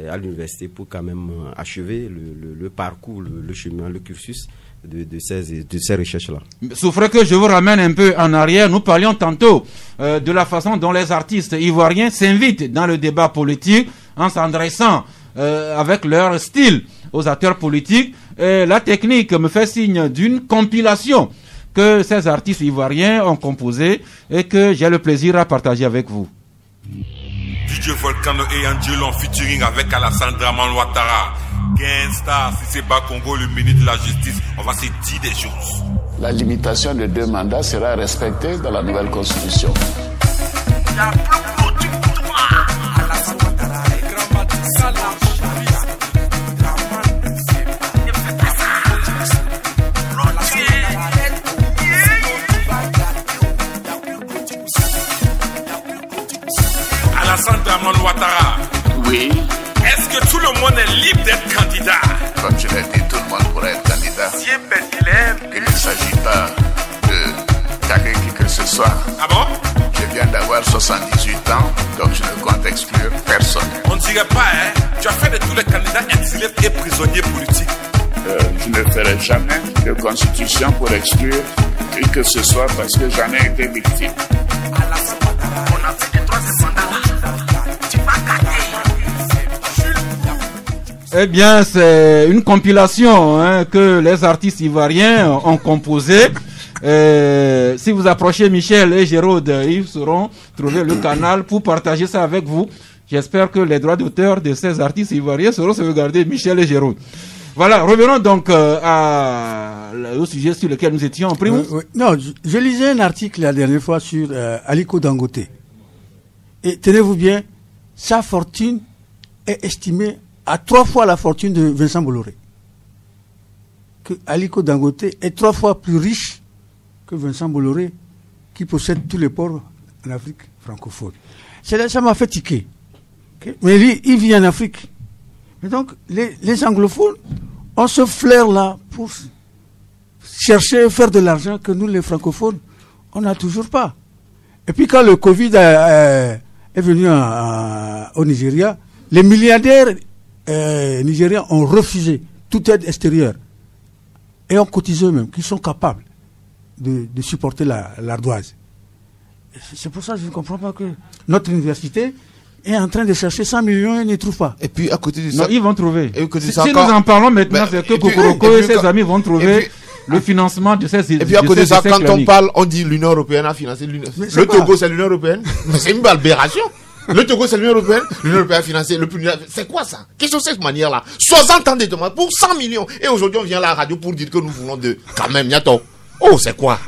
à l'université pour quand même achever le parcours, le chemin, le cursus de ces recherches-là. Souffrez que je vous ramène un peu en arrière. Nous parlions tantôt de la façon dont les artistes ivoiriens s'invitent dans le débat politique en s'adressant avec leur style aux acteurs politiques. Et la technique me fait signe d'une compilation que ces artistes ivoiriens ont composée et que j'ai le plaisir à partager avec vous. DJ Volcano et Angelo en featuring avec Alassane Draman Ouattara. Gangsta, si c'est pas Congo, le ministre de la Justice, on va se dire des choses. La limitation de 2 mandats sera respectée dans la nouvelle constitution. La plus du pouvoir, Alassane Ouattara et Grand Matissala. Oui. Est-ce que tout le monde est libre d'être candidat? Comme je l'ai dit, tout le monde pourrait être candidat. Si un pédilème. Il ne s'agit pas de carrer qui que ce soit. Ah bon? Je viens d'avoir 78 ans, donc je ne compte exclure personne. On dirait pas, hein? Tu as fait de tous les candidats exilés et prisonniers politiques. Je ne ferai jamais de constitution pour exclure qui que ce soit parce que j'en ai été victime. On a fait des troisième mandat. Tu vas gagner. Eh bien, c'est une compilation que les artistes ivoiriens ont composée. Si vous approchez Michel et Jérôme, ils sauront trouver le canal pour partager ça avec vous. J'espère que les droits d'auteur de ces artistes ivoiriens seront sauvegardés, Michel et Jérôme. Voilà, revenons donc au sujet sur lequel nous étions en prime. Non, je lisais un article la dernière fois sur Aliko Dangote. Et tenez-vous bien, sa fortune est estimée à 3 fois la fortune de Vincent Bolloré. Que Aliko Dangote est 3 fois plus riche que Vincent Bolloré, qui possède tous les ports en Afrique francophone. Ça m'a fait tiquer. Okay? Mais lui, il vit en Afrique. Et donc, les anglophones ont ce flair-là pour chercher à faire de l'argent que nous, les francophones, on n'a toujours pas. Et puis, quand le Covid est venu au Nigeria, les milliardaires nigériens ont refusé toute aide extérieure et ont cotisé eux-mêmes, qui sont capables de supporter l'ardoise. C'est pour ça que je ne comprends pas que notre université est en train de chercher 100 millions et ne trouve pas. Et puis à côté de ça, non, ils vont trouver. Si nous en parlons maintenant, c'est que Kokoroko et ses amis vont trouver le financement de ces études. Et puis à côté de ça, quand on parle, on dit l'Union européenne a financé le Togo, c'est l'Union européenne. C'est une aberration. Le Togo, c'est l'Union européenne. L'Union européenne a financé le plus. C'est quoi ça? Qu'est-ce que c'est cette manière-là? 60 ans de demande pour 100 millions. Et aujourd'hui, on vient à la radio pour dire que nous voulons de. Quand même, Niato. Oh, c'est quoi?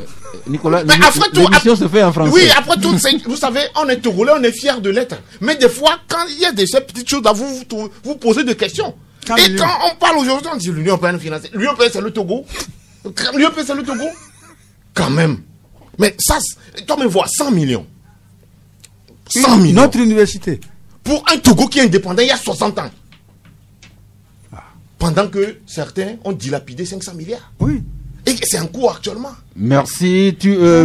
Nicolas, l'émission se fait en français. Oui, après tout, vous savez, on est Togolais, on est fiers de l'être. Mais des fois, quand il y a ces petites choses, vous posez des questions. Et quand on parle aujourd'hui, on dit l'Union européenne financée. L'Union européenne, c'est le Togo. L'Union européenne, c'est le Togo. Quand même. Mais ça, toi, me vois, 100 millions. 100 millions. Notre université. Pour un Togo qui est indépendant il y a 60 ans. Pendant que certains ont dilapidé 500 milliards. Oui. Et c'est en cours actuellement. Merci,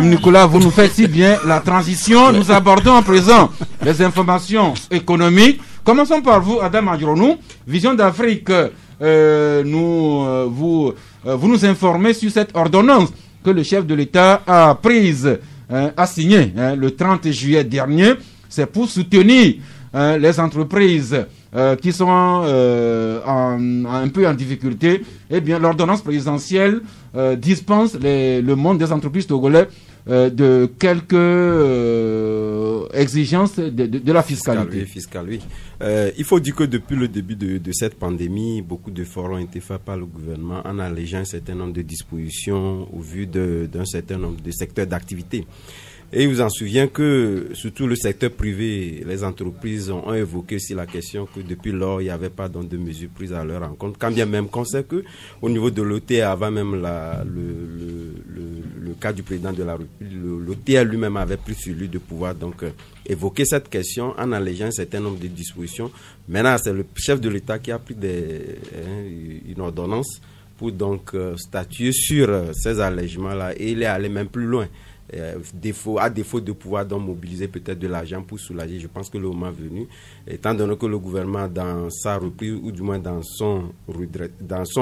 Nicolas, vous nous faites si bien la transition. Nous abordons à présent les informations économiques. Commençons par vous, Adam Adjoronou. Vision d'Afrique, vous nous informez sur cette ordonnance que le chef de l'État a prise, a signée le 30 juillet dernier. C'est pour soutenir les entreprises qui sont un peu en difficulté. Eh bien, l'ordonnance présidentielle dispense le monde des entreprises togolais de quelques exigences de la fiscalité. Oui. Il faut dire que depuis le début de cette pandémie, beaucoup d'efforts ont été faits par le gouvernement en allégeant un certain nombre de dispositions au vu d'un certain nombre de secteurs d'activité. Et il vous en souvient que, surtout le secteur privé, les entreprises ont évoqué aussi la question que depuis lors, il n'y avait pas donc de mesures prises à leur encontre. Quand bien même qu'on sait que, au niveau de l'OTA, avant même le cas du président de la République, l'OTA lui-même avait pris sur lui de pouvoir donc évoquer cette question en allégeant un certain nombre de dispositions. Maintenant, c'est le chef de l'État qui a pris une ordonnance pour donc statuer sur ces allègements-là, et il est allé même plus loin. À défaut de pouvoir donc mobiliser peut-être de l'argent pour soulager, je pense que le moment venu, étant donné que le gouvernement dans sa reprise, ou du moins dans son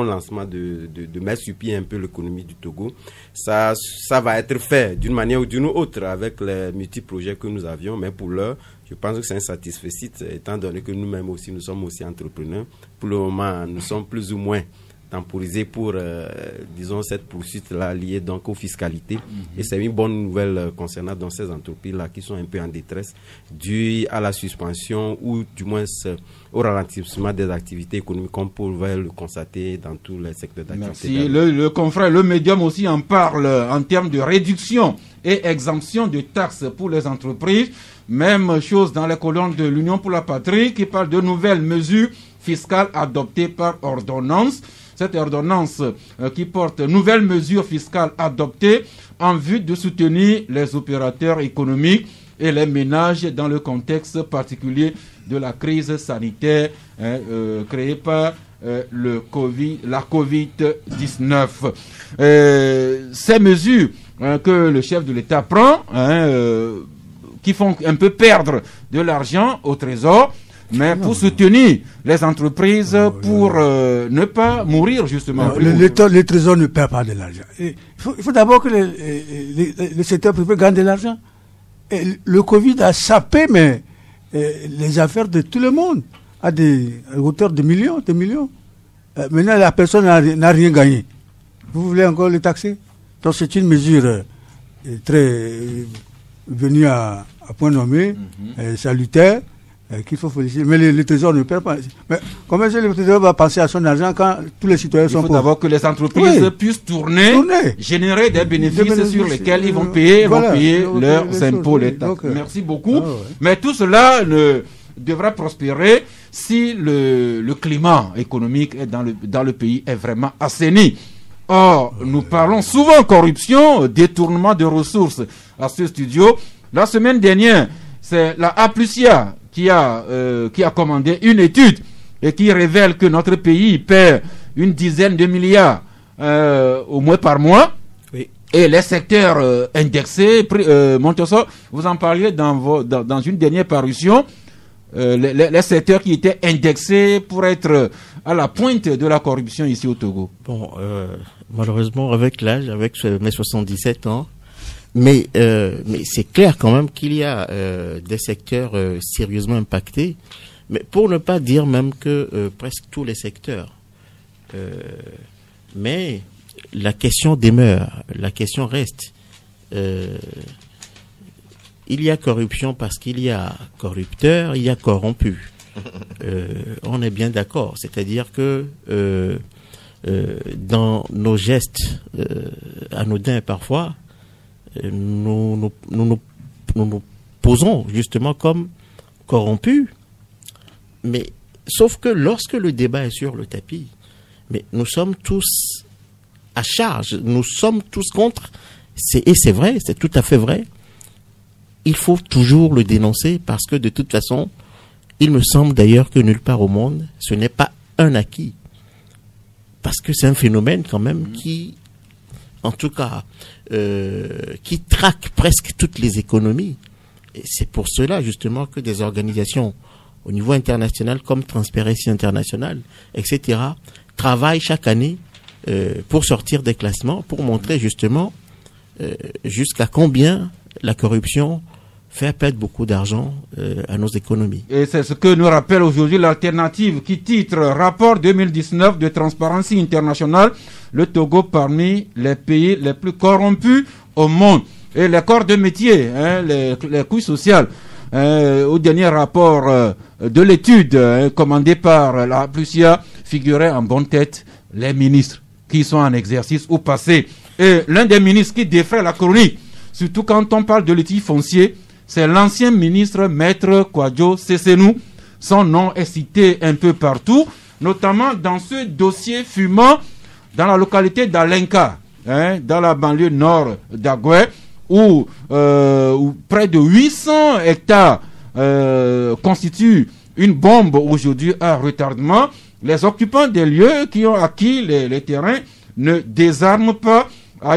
lancement de mettre sur pied un peu l'économie du Togo, ça va être fait d'une manière ou d'une autre avec les multi-projets que nous avions, mais pour l'heure, je pense que c'est un satisfait, étant donné que nous-mêmes aussi, nous sommes aussi entrepreneurs. Pour le moment, nous sommes plus ou moins temporisé pour, disons, cette poursuite-là liée donc aux fiscalités. Et c'est une bonne nouvelle concernant donc ces entreprises-là qui sont un peu en détresse due à la suspension ou du moins au ralentissement des activités économiques, comme on pouvait le constater dans tous les secteurs d'activité. Merci. Le confrère, le médium aussi en parle en termes de réduction et exemption de taxes pour les entreprises. Même chose dans les colonnes de l'Union pour la Patrie qui parle de nouvelles mesures fiscales adoptées par ordonnance. Cette ordonnance qui porte nouvelles mesures fiscales adoptées en vue de soutenir les opérateurs économiques et les ménages dans le contexte particulier de la crise sanitaire créée par la Covid-19. Ces mesures que le chef de l'État prend, qui font un peu perdre de l'argent au Trésor, mais pour soutenir les entreprises, pour ne pas mourir justement. Le Trésor ne perd pas de l'argent. Il faut d'abord que le secteur privé gagne de l'argent. Et le Covid a sapé les affaires de tout le monde à hauteur de millions. Maintenant, la personne n'a rien gagné. Vous voulez encore le taxer? Donc c'est une mesure très venue à point nommé, salutaire, qu'il faut féliciter. Mais le Trésor ne perd pas. Mais comment est-ce que le Trésor va penser à son argent quand tous les citoyens sont pauvres? Il faut d'abord que les entreprises puissent tourner, générer des bénéfices sur lesquels ils vont payer, leurs impôts, l'État. Merci beaucoup. Mais tout cela devra prospérer si le climat économique dans le pays est vraiment assaini. Or, nous parlons souvent corruption, détournement de ressources à ce studio. La semaine dernière, c'est la A+IA qui a commandé une étude et qui révèle que notre pays perd une dizaine de milliards au moins par mois. Oui. Et les secteurs indexés, Montesson, vous en parliez dans une dernière parution, les secteurs qui étaient indexés pour être à la pointe de la corruption ici au Togo. Bon, malheureusement, avec l'âge, avec mes 77 ans, mais c'est clair quand même qu'il y a des secteurs sérieusement impactés, mais pour ne pas dire même que presque tous les secteurs. Mais la question demeure, la question reste. Il y a corruption parce qu'il y a corrupteur, il y a corrompu. On est bien d'accord. C'est-à-dire que dans nos gestes anodins parfois, nous nous posons justement comme corrompus. Mais sauf que lorsque le débat est sur le tapis, mais nous sommes tous à charge, nous sommes tous contre. Et c'est vrai, c'est tout à fait vrai. Il faut toujours le dénoncer parce que de toute façon, il me semble d'ailleurs que nulle part au monde, ce n'est pas un acquis. Parce que c'est un phénomène quand même qui, en tout cas, qui traque presque toutes les économies. Et c'est pour cela justement que des organisations au niveau international comme Transparency International, etc., travaillent chaque année pour sortir des classements, pour montrer justement jusqu'à combien la corruption fait perdre beaucoup d'argent à nos économies. Et c'est ce que nous rappelle aujourd'hui l'Alternative qui titre « Rapport 2019 de Transparency International, le Togo parmi les pays les plus corrompus au monde ». Et les corps de métier, les couilles sociales, au dernier rapport de l'étude commandée par la A+IA, figuraient en bonne tête les ministres qui sont en exercice ou passés. Et l'un des ministres qui défraie la chronique, surtout quand on parle de litige foncier, c'est l'ancien ministre Maître Kwadjo Sessenou. Son nom est cité un peu partout, notamment dans ce dossier fumant dans la localité d'Alenka, dans la banlieue nord d'Agoué, où près de 800 hectares constituent une bombe aujourd'hui à retardement. Les occupants des lieux qui ont acquis les terrains ne désarment pas.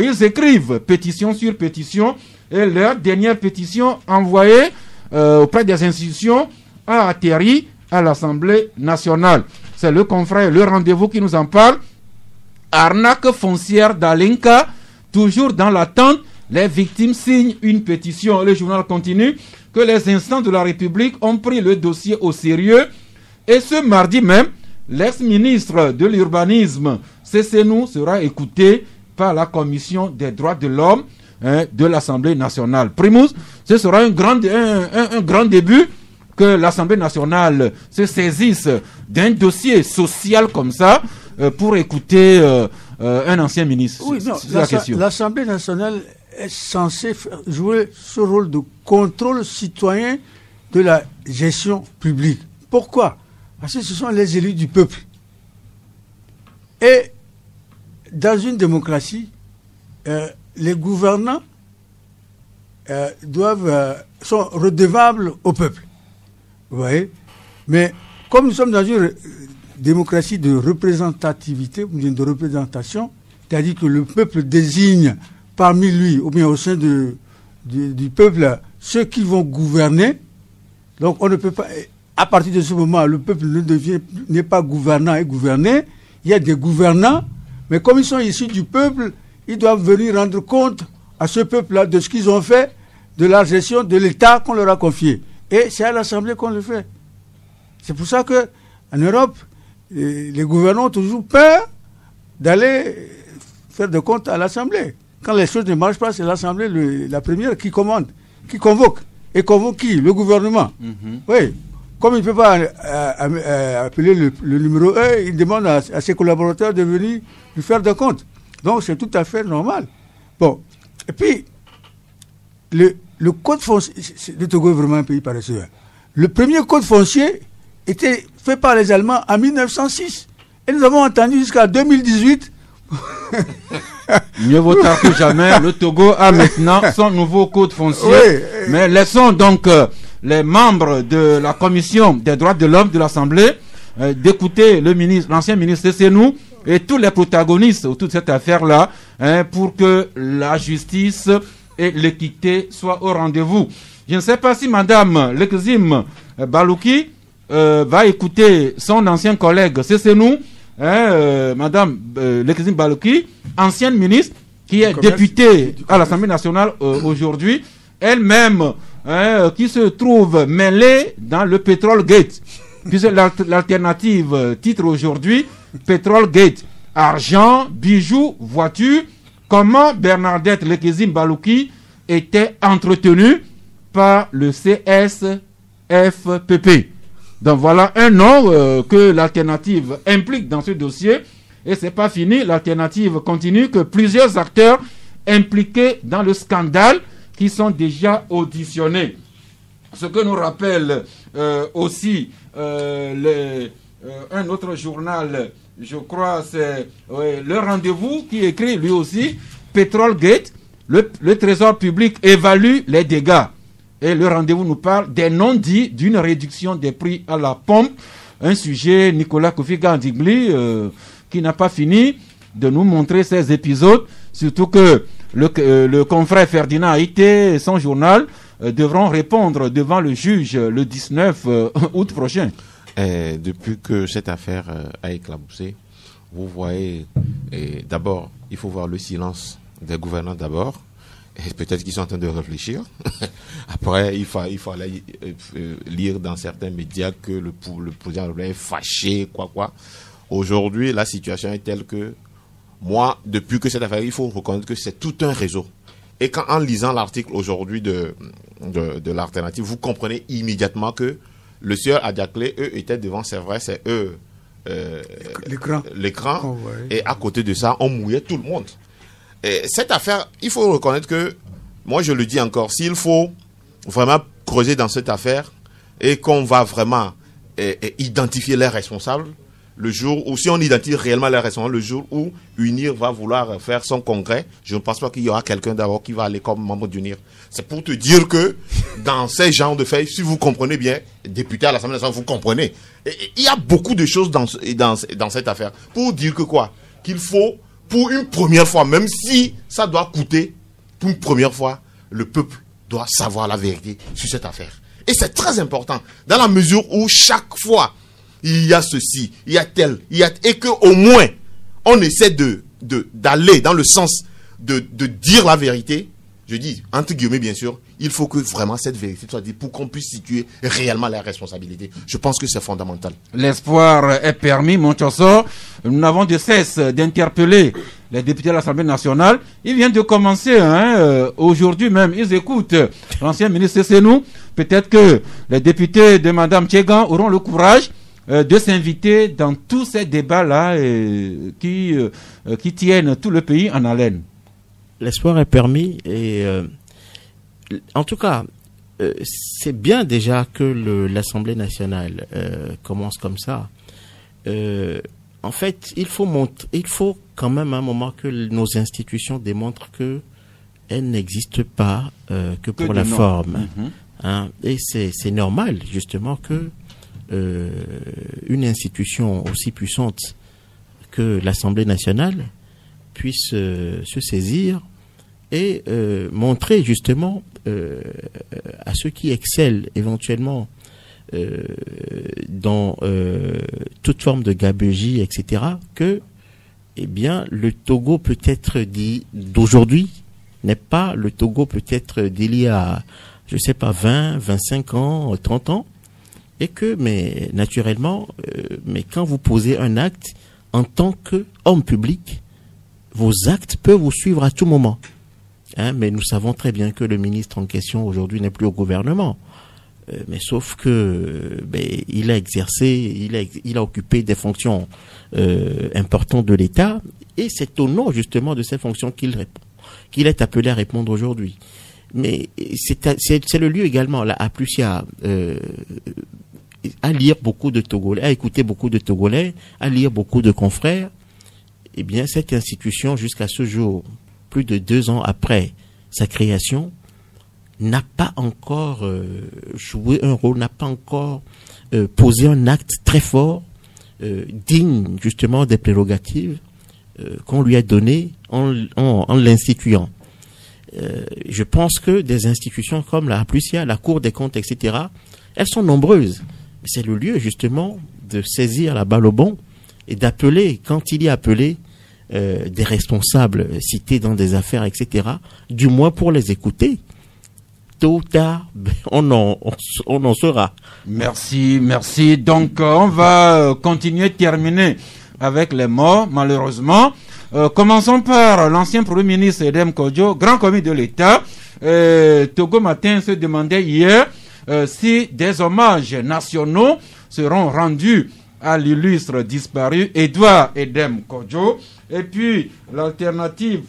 Ils écrivent pétition sur pétition et leur dernière pétition envoyée auprès des institutions a atterri à l'Assemblée nationale. C'est le confrère Le Rendez-vous qui nous en parle. Arnaque foncière d'Alenka, toujours dans l'attente. Les victimes signent une pétition. Le journal continue que les instances de la République ont pris le dossier au sérieux. Et ce mardi même, l'ex-ministre de l'Urbanisme, Sessenou, sera écouté par la Commission des droits de l'homme de l'Assemblée nationale. Primus, ce sera un grand début que l'Assemblée nationale se saisisse d'un dossier social comme ça pour écouter un ancien ministre. Oui, non, c'est la question. L'Assemblée nationale est censée jouer ce rôle de contrôle citoyen de la gestion publique. Pourquoi? Parce que ce sont les élus du peuple. Et dans une démocratie, les gouvernants sont redevables au peuple. Vous voyez? Mais comme nous sommes dans une démocratie de représentativité, de représentation, c'est-à-dire que le peuple désigne parmi lui, ou bien au sein du peuple, ceux qui vont gouverner. Donc on ne peut pas, à partir de ce moment, le peuple n'est pas gouvernant et gouverné. Il y a des gouvernants, mais comme ils sont issus du peuple, ils doivent venir rendre compte à ce peuple-là de ce qu'ils ont fait, de la gestion de l'État qu'on leur a confié. Et c'est à l'Assemblée qu'on le fait. C'est pour ça qu'en Europe, les gouvernants ont toujours peur d'aller faire de compte à l'Assemblée. Quand les choses ne marchent pas, c'est l'Assemblée la première qui commande, qui convoque. Et convoque qui? Le gouvernement. Oui. Comme il ne peut pas appeler le numéro 1, il demande à ses collaborateurs de venir lui faire de compte. Donc c'est tout à fait normal. Bon. Et puis, le code foncier, le Togo est vraiment un pays paresseux. Le premier code foncier était fait par les Allemands en 1906. Et nous avons entendu jusqu'à 2018. Mieux vaut tard que jamais. Le Togo a maintenant son nouveau code foncier. Oui. Mais laissons donc les membres de la commission des droits de l'homme de l'Assemblée d'écouter l'ancien ministre Sesenou et tous les protagonistes autour de cette affaire-là pour que la justice et l'équité soient au rendez-vous. Je ne sais pas si Madame Lekzim Balouki va écouter son ancien collègue Sesenou, Madame Lekzim Balouki, ancienne ministre, qui est députée à l'Assemblée nationale aujourd'hui, elle-même qui se trouve mêlée dans le Pétrole Gate, puisque l'alternative titre aujourd'hui Pétrole Gate, argent, bijoux, voitures. Comment Bernadette Lekzim Balouki était entretenue par le CSFPP. Donc voilà un nom que l'alternative implique dans ce dossier. Et c'est pas fini, l'alternative continue que plusieurs acteurs impliqués dans le scandale qui sont déjà auditionnés. Ce que nous rappelle aussi un autre journal, je crois, c'est Le Rendez-vous, qui écrit lui aussi, Pétrole Gate, le trésor public évalue les dégâts. Et Le Rendez-vous nous parle des non-dits d'une réduction des prix à la pompe. Un sujet, Nicolas Kofi-Gandingli, qui n'a pas fini de nous montrer ces épisodes, surtout que le confrère Ferdinand Haïté et son journal devront répondre devant le juge le 19 août prochain. Depuis que cette affaire a éclaboussé, vous voyez, d'abord, il faut voir le silence des gouvernants d'abord. Et peut-être qu'ils sont en train de réfléchir. Après, il fallait lire dans certains médias que le président est fâché, quoi. Aujourd'hui, la situation est telle que moi, depuis que cette affaire, il faut reconnaître que c'est tout un réseau. Et en lisant l'article aujourd'hui de l'alternative, vous comprenez immédiatement que le sieur Adiaklé, eux, étaient devant, c'est vrai, c'est eux, l'écran. Oh, ouais. Et à côté de ça, on mouillait tout le monde. Et cette affaire, il faut reconnaître que, moi je le dis encore, s'il faut vraiment creuser dans cette affaire et qu'on va vraiment identifier les responsables, le jour où, si on identifie réellement les responsables, le jour où UNIR va vouloir faire son congrès, je ne pense pas qu'il y aura quelqu'un d'abord qui va aller comme membre d'UNIR. C'est pour te dire que dans ces genres de faits, si vous comprenez bien, député à l'Assemblée nationale, vous comprenez. Il y a beaucoup de choses dans cette affaire. Pour dire que quoi? Qu'il faut, pour une première fois, même si ça doit coûter, pour une première fois, le peuple doit savoir la vérité sur cette affaire. Et c'est très important, dans la mesure où chaque fois, il y a ceci, il y a tel, et qu'au moins, on essaie d'aller dans le sens de dire la vérité. Je dis, entre guillemets, bien sûr, il faut que vraiment cette vérité soit dite pour qu'on puisse situer réellement la responsabilité. Je pense que c'est fondamental. L'espoir est permis, mon Tchosso. Nous n'avons de cesse d'interpeller les députés de l'Assemblée nationale. Ils viennent de commencer, aujourd'hui même, ils écoutent l'ancien ministre Sesenou. Peut-être que les députés de Mme Tchegan auront le courage de s'inviter dans tous ces débats-là qui tiennent tout le pays en haleine. L'espoir est permis et en tout cas, c'est bien déjà que l'Assemblée nationale commence comme ça. En fait, il faut quand même à un moment que nos institutions démontrent que elles n'existent pas que pour la forme. Et c'est normal justement que une institution aussi puissante que l'Assemblée nationale puisse se saisir et montrer justement à ceux qui excellent éventuellement dans toute forme de gabegie, etc., que eh bien le Togo peut-être dit d'aujourd'hui n'est pas le Togo peut-être d'il y a, je sais pas, 20, 25 ans, 30 ans, et que, mais naturellement, mais quand vous posez un acte en tant qu'homme public, vos actes peuvent vous suivre à tout moment. Hein, mais nous savons très bien que le ministre en question aujourd'hui n'est plus au gouvernement. Mais sauf que il a exercé, il a occupé des fonctions importantes de l'État, et c'est au nom justement de ces fonctions qu'il est appelé à répondre aujourd'hui. Mais c'est le lieu également là à Plucia à lire beaucoup de Togolais, à écouter beaucoup de Togolais, à lire beaucoup de confrères. Eh bien, cette institution, jusqu'à ce jour, plus de 2 ans après sa création, n'a pas encore joué un rôle, n'a pas encore posé un acte très fort, digne justement des prérogatives qu'on lui a données en l'instituant. Je pense que des institutions comme la Plucia, la Cour des comptes, etc., elles sont nombreuses. C'est le lieu justement de saisir la balle au bond et d'appeler, quand il y a appelé, des responsables cités dans des affaires, etc., du moins pour les écouter. Tôt ou tard, on en sera. Merci. Donc, on va terminer avec les morts, malheureusement. Commençons par l'ancien Premier ministre Edem Kodjo, grand commis de l'État. Togo Matin se demandait hier si des hommages nationaux seront rendus à l'illustre disparu Edouard Edem Kodjo. Et puis l'alternative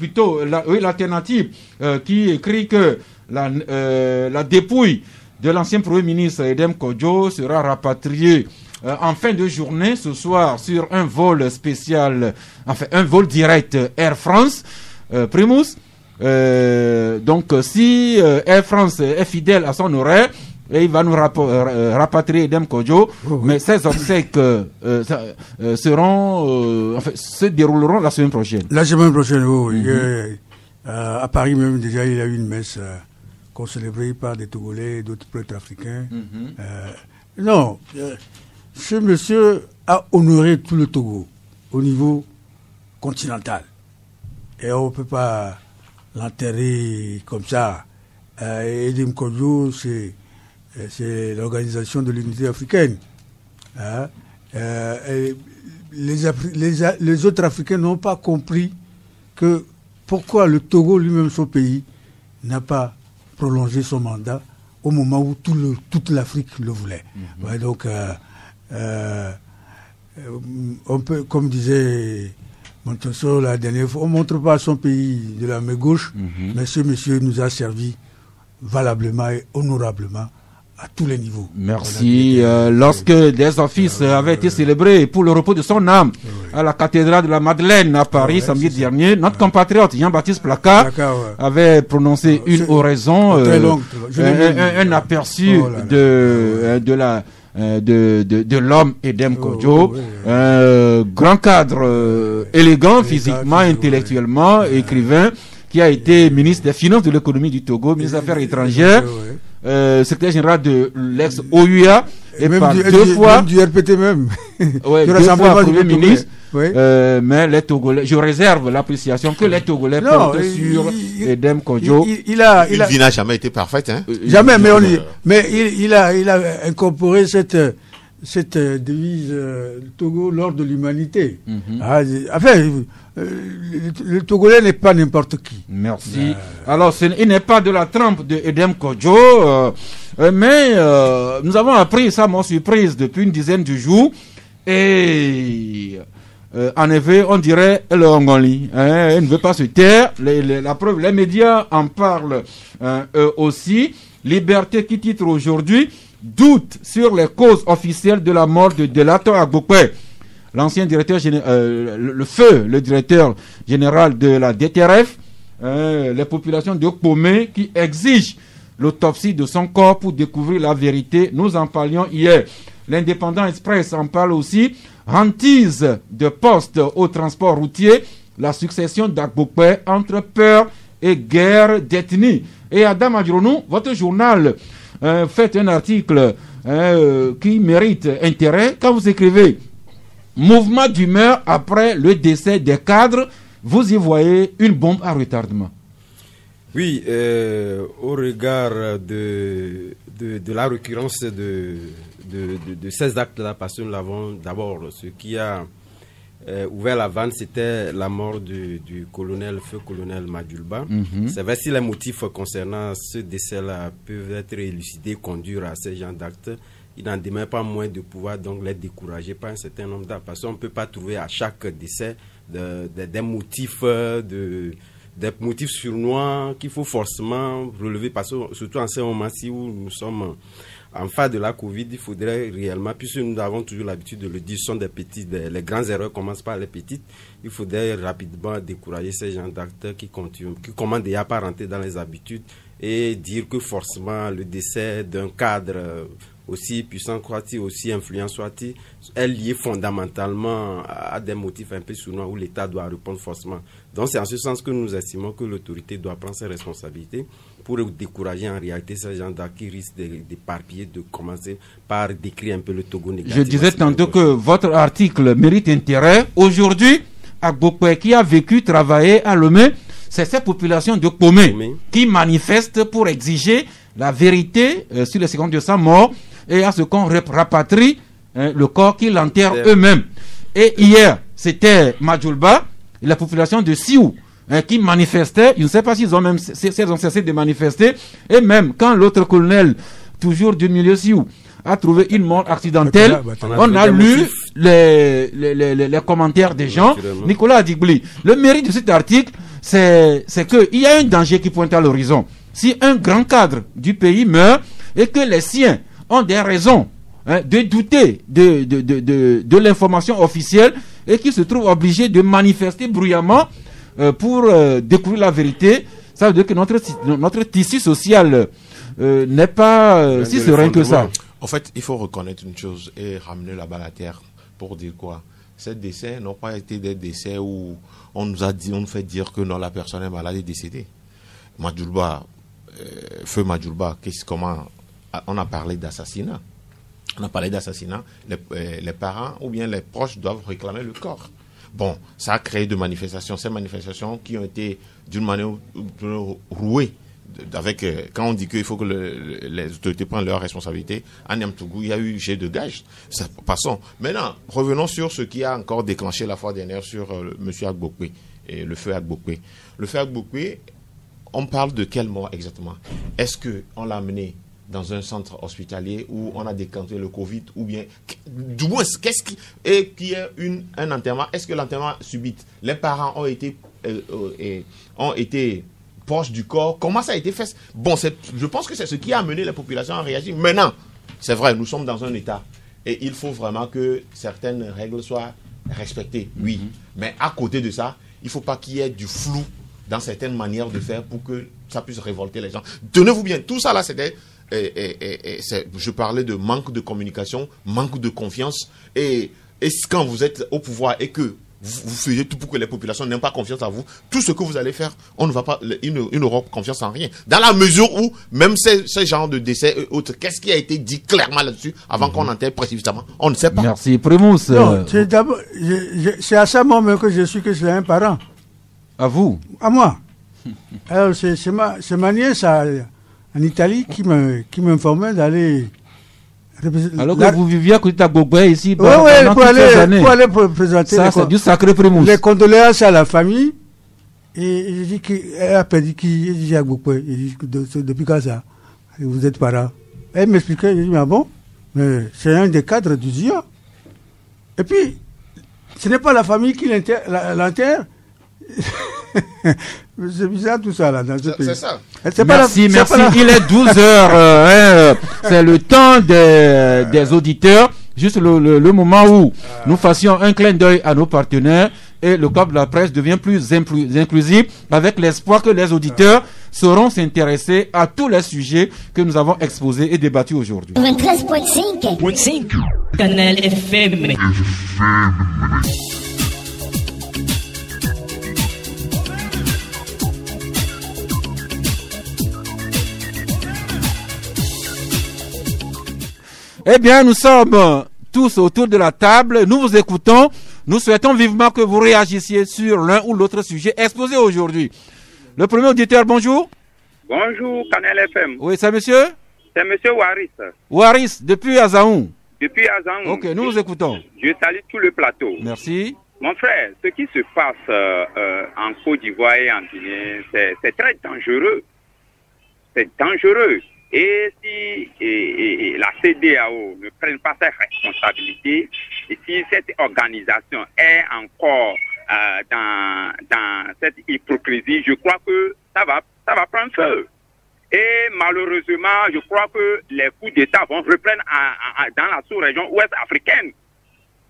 qui écrit que la dépouille de l'ancien Premier ministre Edem Kodjo sera rapatriée en fin de journée ce soir sur un vol spécial, enfin un vol direct Air France Primus. Donc si Air France est fidèle à son horaire, et il va nous rapatrier Edem Kodjo, mais ces obsèques se dérouleront la semaine prochaine. La semaine prochaine, oui. À Paris même, déjà, il y a eu une messe célébrée par des Togolais et d'autres prêtres africains. Non, ce monsieur a honoré tout le Togo au niveau continental. Et on ne peut pas l'enterrer comme ça. Edem Kodjo, c'est l'organisation de l'unité africaine. Les autres Africains n'ont pas compris que pourquoi le Togo lui-même, son pays, n'a pas prolongé son mandat au moment où toute l'Afrique le voulait. Ouais, donc, on peut, comme disait Montesson la dernière fois, on ne montre pas son pays de la main gauche, mais ce monsieur nous a servi valablement et honorablement à tous les niveaux. Merci. Lorsque des offices avaient été célébrés pour le repos de son âme à la cathédrale de la Madeleine à Paris samedi dernier, notre compatriote Jean-Baptiste Placard avait prononcé une oraison, un aperçu de l'homme Edem Kodjo, grand cadre élégant physiquement, intellectuellement, écrivain, qui a été ministre des Finances, de l'économie du Togo, ministre des Affaires étrangères, secrétaire général de l'ex-OUA, et même par deux fois du RPT même. Ouais, deux fois Premier ministre. Mais les Togolais, je réserve l'appréciation que les Togolais portent sur Edem Kodjo. Il n'a jamais été parfaite, hein. Jamais, mais il a incorporé cette devise Togo, l'ordre de l'humanité. Le Togolais n'est pas n'importe qui. Merci. Alors, il n'est pas de la trempe de Edem Kodjo, mais nous avons appris ça, mon surprise, depuis une dizaine de jours. Et en effet, on dirait le Hongoli. Elle ne veut pas se taire. La preuve, les médias en parlent aussi. Liberté qui titre aujourd'hui doute sur les causes officielles de la mort de Delathon Agbokwe. L'ancien directeur le directeur général de la DTRF, les populations de Kpomé qui exigent l'autopsie de son corps pour découvrir la vérité. Nous en parlions hier L'Indépendant Express en parle aussi. Hantise de poste au transport routier. La succession d'Agbokwe entre peur et guerre d'ethnie. Et Adam Adjronou, votre journal fait un article qui mérite intérêt. Quand vous écrivez mouvement d'humeur après le décès des cadres, vous y voyez une bombe à retardement. Oui, au regard de la récurrence de ces actes-là, parce que nous l'avons d'abord, ce qui a ouvert la vanne, c'était la mort du feu colonel Madjulba. C'est vrai, si les motifs concernant ce décès-là peuvent être élucidés, conduire à ces genres d'actes, il n'en demeure pas moins de pouvoir donc les décourager par un certain nombre d'actes. Parce qu'on ne peut pas trouver à chaque décès des motifs des motifs surnois qu'il faut forcément relever, parce que surtout en ce moment-ci où nous sommes en phase de la Covid, il faudrait réellement, puisque nous avons toujours l'habitude de le dire, ce sont des petites, les grandes erreurs commencent par les petites, il faudrait rapidement décourager ces gens d'acteurs qui commencent déjà pas rentrer dans les habitudes et dire que forcément le décès d'un cadre aussi puissant soit-il, aussi influent soit-il, est lié fondamentalement à des motifs un peu surnois où l'État doit répondre forcément. Donc c'est en ce sens que nous estimons que l'autorité doit prendre ses responsabilités pour décourager en réalité ces gens qui risquent d'éparpiller, de commencer par décrire un peu le Togo négatif. Je disais tantôt que votre article mérite intérêt. Aujourd'hui, Agbokwe qui a vécu, travaillé à Lomé, c'est cette population de Komé qui manifeste pour exiger la vérité sur les secondes de sa mort et à ce qu'on rapatrie le corps qu'ils enterrent eux-mêmes. Et hier, c'était Madjulba, la population de Sioux qui manifestait. Je ne sais pas s'ils ont cessé de manifester. Et même quand l'autre colonel, toujours du milieu Sioux, a trouvé une mort accidentelle, on a lu les commentaires des gens. Nicolas Adigbouli, le mérite de cet article, c'est qu'il y a un danger qui pointe à l'horizon. Si un grand cadre du pays meurt et que les siens ont des raisons de douter de l'information officielle et qu'ils se trouvent obligés de manifester bruyamment pour découvrir la vérité, ça veut dire que notre tissu social n'est pas si serein que ça. En fait, il faut reconnaître une chose et ramener la balle à terre pour dire quoi. Ces décès n'ont pas été des décès où on nous fait dire que non, la personne est malade et décédée. Madjulba, feu Madjulba, comment on a parlé d'assassinat. On a parlé d'assassinat. Les parents ou bien les proches doivent réclamer le corps. Bon, ça a créé de manifestations. Ces manifestations qui ont été d'une manière rouées. Quand on dit qu'il faut que les autorités prennent leurs responsabilités, à Niamtougou, il y a eu jet de gage. Passons. Maintenant, revenons sur ce qui a encore déclenché la fois dernière sur M. Agbokwe et le feu Agbokwe. Le feu Agbokwe, on parle de quelle mort exactement? Est-ce qu'on l'a amené dans un centre hospitalier où on a décanté le Covid, ou bien, du moins, qu'il y ait un enterrement? Est-ce que l'enterrement subite, les parents ont été proches du corps? Comment ça a été fait? Bon, je pense que c'est ce qui a amené la population à réagir. Maintenant, c'est vrai, nous sommes dans un état et il faut vraiment que certaines règles soient respectées, oui. Mais à côté de ça, il ne faut pas qu'il y ait du flou dans certaines manières de faire pour que ça puisse révolter les gens. Tenez-vous bien, tout ça là, c'était... je parlais de manque de communication, manque de confiance. Et quand vous êtes au pouvoir et que vous faisiez tout pour que les populations n'aient pas confiance en vous, tout ce que vous allez faire, ils n'auront confiance en rien. Dans la mesure où, même ces genres de décès et autres, qu'est-ce qui a été dit clairement là-dessus avant qu'on enterre précipitamment? On ne sait pas. Merci. Primus. Non, c'est à ça moment que je suis que c'est un parent. À vous? À moi. Alors, c'est ma nièce en Italie qui m'informait d'aller... Alors que vous viviez à côté de Agbokwe ici pendant toutes ces années. Pour aller présenter c'est du sacré Primus. Les condoléances à la famille. Et je dis qu'elle a perdu qui est Agbokwe. Depuis quand ça? Vous êtes parent. Elle m'expliquait, je dis, mais bon, mais c'est un des cadres du ZIA. Et puis, ce n'est pas la famille qui l'enterre. C'est bizarre tout ça là dans ce pays. C'est ça. Merci. Il est 12h. C'est le temps des auditeurs. Juste le moment où nous fassions un clin d'œil à nos partenaires et le corps de la presse devient plus inclusif, avec l'espoir que les auditeurs sauront s'intéresser à tous les sujets que nous avons exposés et débattus aujourd'hui. 93.5 Canal FM. Eh bien, nous sommes tous autour de la table, nous vous écoutons, nous souhaitons vivement que vous réagissiez sur l'un ou l'autre sujet exposé aujourd'hui. Le premier auditeur, bonjour. Bonjour, Canal FM. Oui, c'est monsieur? C'est monsieur Waris. Waris, depuis Azaoun. Depuis Azaoun. Ok, nous vous écoutons. Je salue tout le plateau. Merci. Mon frère, ce qui se passe en Côte d'Ivoire et en Guinée, c'est très dangereux. C'est dangereux. Et si la CEDEAO ne prenne pas ses responsabilités, et si cette organisation est encore dans cette hypocrisie, je crois que ça va prendre feu. Et malheureusement, je crois que les coups d'État vont reprendre dans la sous-région ouest africaine.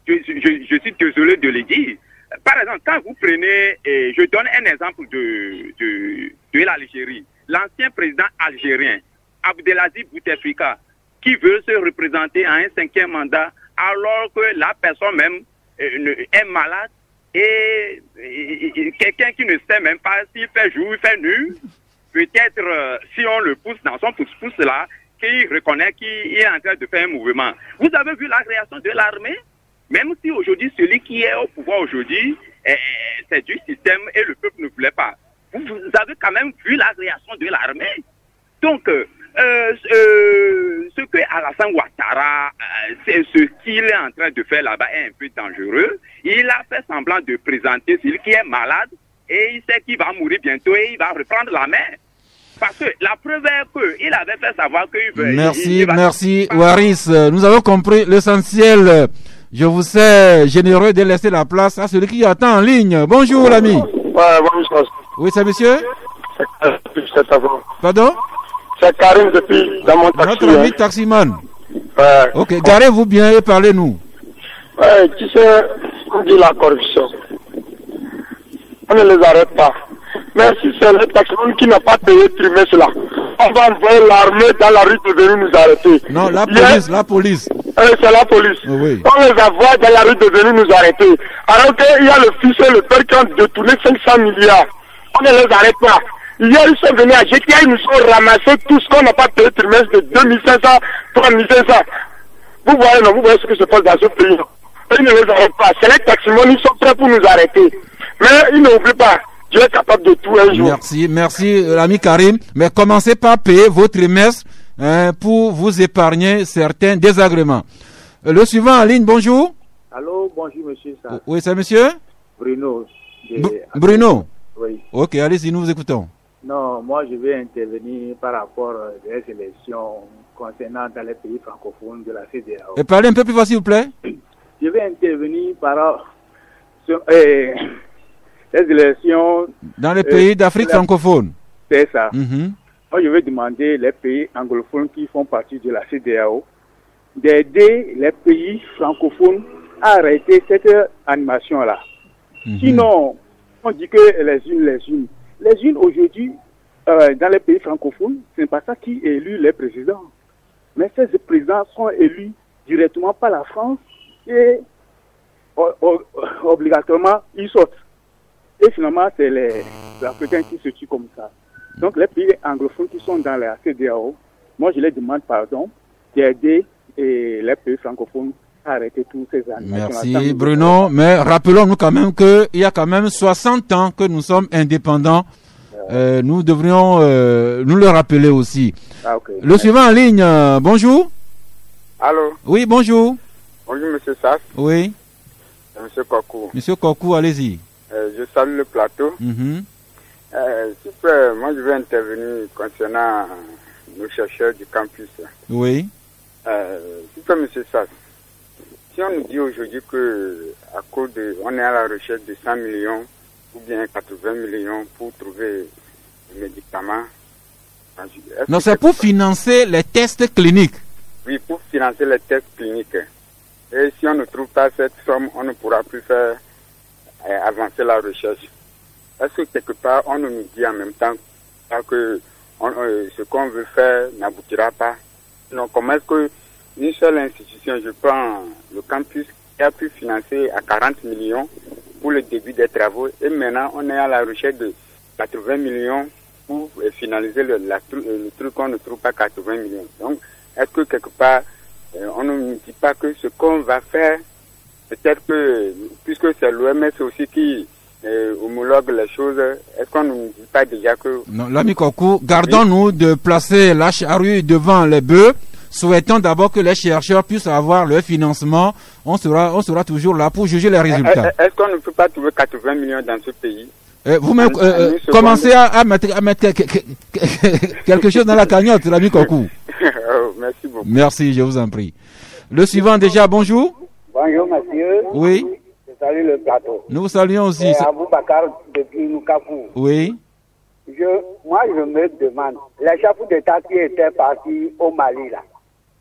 Je suis désolé de le dire. Par exemple, quand vous prenez, je donne un exemple de l'Algérie, l'ancien président algérien, Abdelaziz Bouteflika, qui veut se représenter à un 5e mandat alors que la personne même est malade et quelqu'un qui ne sait même pas s'il fait jour, il fait nuit, peut-être si on le pousse dans son pouce-pouce là, qu'il reconnaît qu'il est en train de faire un mouvement. Vous avez vu la réaction de l'armée? Même si aujourd'hui celui qui est au pouvoir aujourd'hui, c'est du système et le peuple ne voulait pas. Vous avez quand même vu la réaction de l'armée. Donc, ce que Alassane Ouattara, c'est ce qu'il est en train de faire là-bas est un peu dangereux. Il a fait semblant de présenter celui qui est malade et il sait qu'il va mourir bientôt et il va reprendre la main. Parce que la preuve est qu'il avait fait savoir qu'il veut... Merci, Waris. Nous avons compris l'essentiel. Je vous sais généreux de laisser la place à celui qui attend en ligne. Bonjour, l'ami. Ouais, bonjour. Oui, c'est monsieur? Pardon? C'est Karim depuis dans mon taxi. Notre ami taximan. Ouais. Ok, garez-vous bien et parlez-nous. Ouais, tu sais, on dit la corruption. On ne les arrête pas. Mais si c'est le taximan qui n'a pas payé trimestre là, on va envoyer l'armée dans la rue de venir nous arrêter. Non, la police, la police. C'est la police. Oui. On les envoie dans la rue de venir nous arrêter. Alors qu'il y a le fils et le père qui ont détourné 500 milliards. On ne les arrête pas. Hier, ils sont venus à GTA, ils nous ont ramassé tout ce qu'on n'a pas payé trimestre de 2500, 3500. Vous voyez ce qui se passe dans ce pays. Ils ne les arrêtent pas. C'est les taximons, ils sont prêts pour nous arrêter. Mais ils n'oublient pas. Dieu est capable de tout un jour. Merci, l'ami Karim. Mais commencez par payer vos trimestres pour vous épargner certains désagréments. Le suivant en ligne, bonjour. Allô, bonjour monsieur. Oui, c'est monsieur Bruno. Bruno. Oui. Ok, allez-y, nous vous écoutons. Non, moi je vais intervenir par rapport aux élections concernant dans les pays francophones de la CEDEAO. Et parlez un peu plus fort s'il vous plaît. Je vais intervenir par sur les élections dans les pays d'Afrique francophone. C'est ça. Moi je vais demander les pays anglophones qui font partie de la CEDEAO d'aider les pays francophones à arrêter cette animation-là. Sinon, on dit que les unes aujourd'hui, dans les pays francophones, ce n'est pas ça qui élit les présidents. Mais ces présidents sont élus directement par la France et obligatoirement, ils sortent. Et finalement, c'est les Africains qui se tuent comme ça. Donc, les pays anglophones qui sont dans la CEDEAO, moi, je les demande pardon d'aider les pays francophones à arrêter tous ces animations. Merci Bruno, mais rappelons-nous quand même qu'il y a quand même 60 ans que nous sommes indépendants. Nous devrions nous le rappeler aussi. Le suivant en ligne, bonjour. Allô. Oui, bonjour. Bonjour monsieur Sass. Oui. Monsieur Kokou. Monsieur Kokou, allez-y. Je salue le plateau. Super, moi je vais intervenir concernant nos chercheurs du campus. Oui. Super monsieur Sass. Si on nous dit aujourd'hui que à cause on est à la recherche de 100 millions ou bien 80 millions pour trouver des médicaments. Non, c'est pour financer les tests cliniques. Oui, pour financer les tests cliniques. Et si on ne trouve pas cette somme, on ne pourra plus faire avancer la recherche. Est-ce que quelque part, on ne nous dit en même temps que ce qu'on veut faire n'aboutira pas? Non, comment est-ce qu'une seule institution, je prends le campus, qui a pu financer à 40 millions pour le début des travaux, et maintenant on est à la recherche de 80 millions pour finaliser le truc qu'on ne trouve pas 80 millions. Donc, est-ce que quelque part, on ne nous dit pas que ce qu'on va faire, peut-être que, puisque c'est l'OMS aussi qui homologue les choses, est-ce qu'on ne nous dit pas déjà que... Non, l'ami Kokou, gardons-nous de placer la charrue devant les bœufs. Souhaitons d'abord que les chercheurs puissent avoir leur financement. On sera toujours là pour juger les résultats. Est-ce qu'on ne peut pas trouver 80 millions dans ce pays? Vous-même, commencez à mettre quelque chose dans la cagnotte, l'ami Kokou. Merci beaucoup. Merci, je vous en prie. Le suivant déjà, bonjour. Bonjour, monsieur. Oui. Je salue le plateau. Nous vous saluons aussi. Abou Bakar depuis Nukafu. Oui. Moi, je me demande, les chefs d'État qui étaient partis au Mali, là,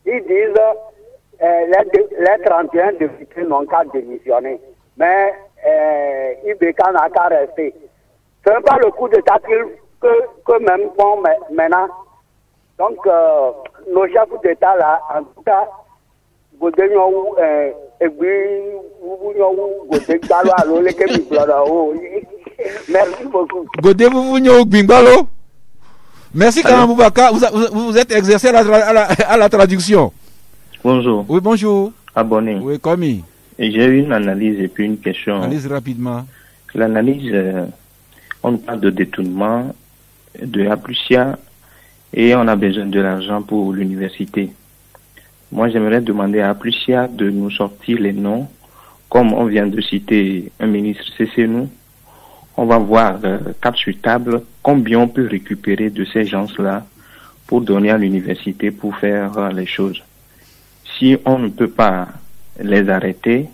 ils disent les 31 députés n'ont qu'à démissionner. Mais Ibeka n'a qu'à rester. Ce n'est pas le coup d'État que même font maintenant. Donc, nos chefs d'État, là, en tout cas, merci beaucoup. Merci quand Boubaka, vous êtes exercé à la traduction. Bonjour. Oui, bonjour. Abonné. Oui, commis. J'ai une analyse et puis une question. Analyse rapidement. L'analyse, on parle de détournement de Aplusia et on a besoin de l'argent pour l'université. Moi, j'aimerais demander à Aplusia de nous sortir les noms. Comme on vient de citer un ministre, c'est nous. On va voir, cap sur table, combien on peut récupérer de ces gens-là pour donner à l'université pour faire les choses. Si on ne peut pas les arrêter,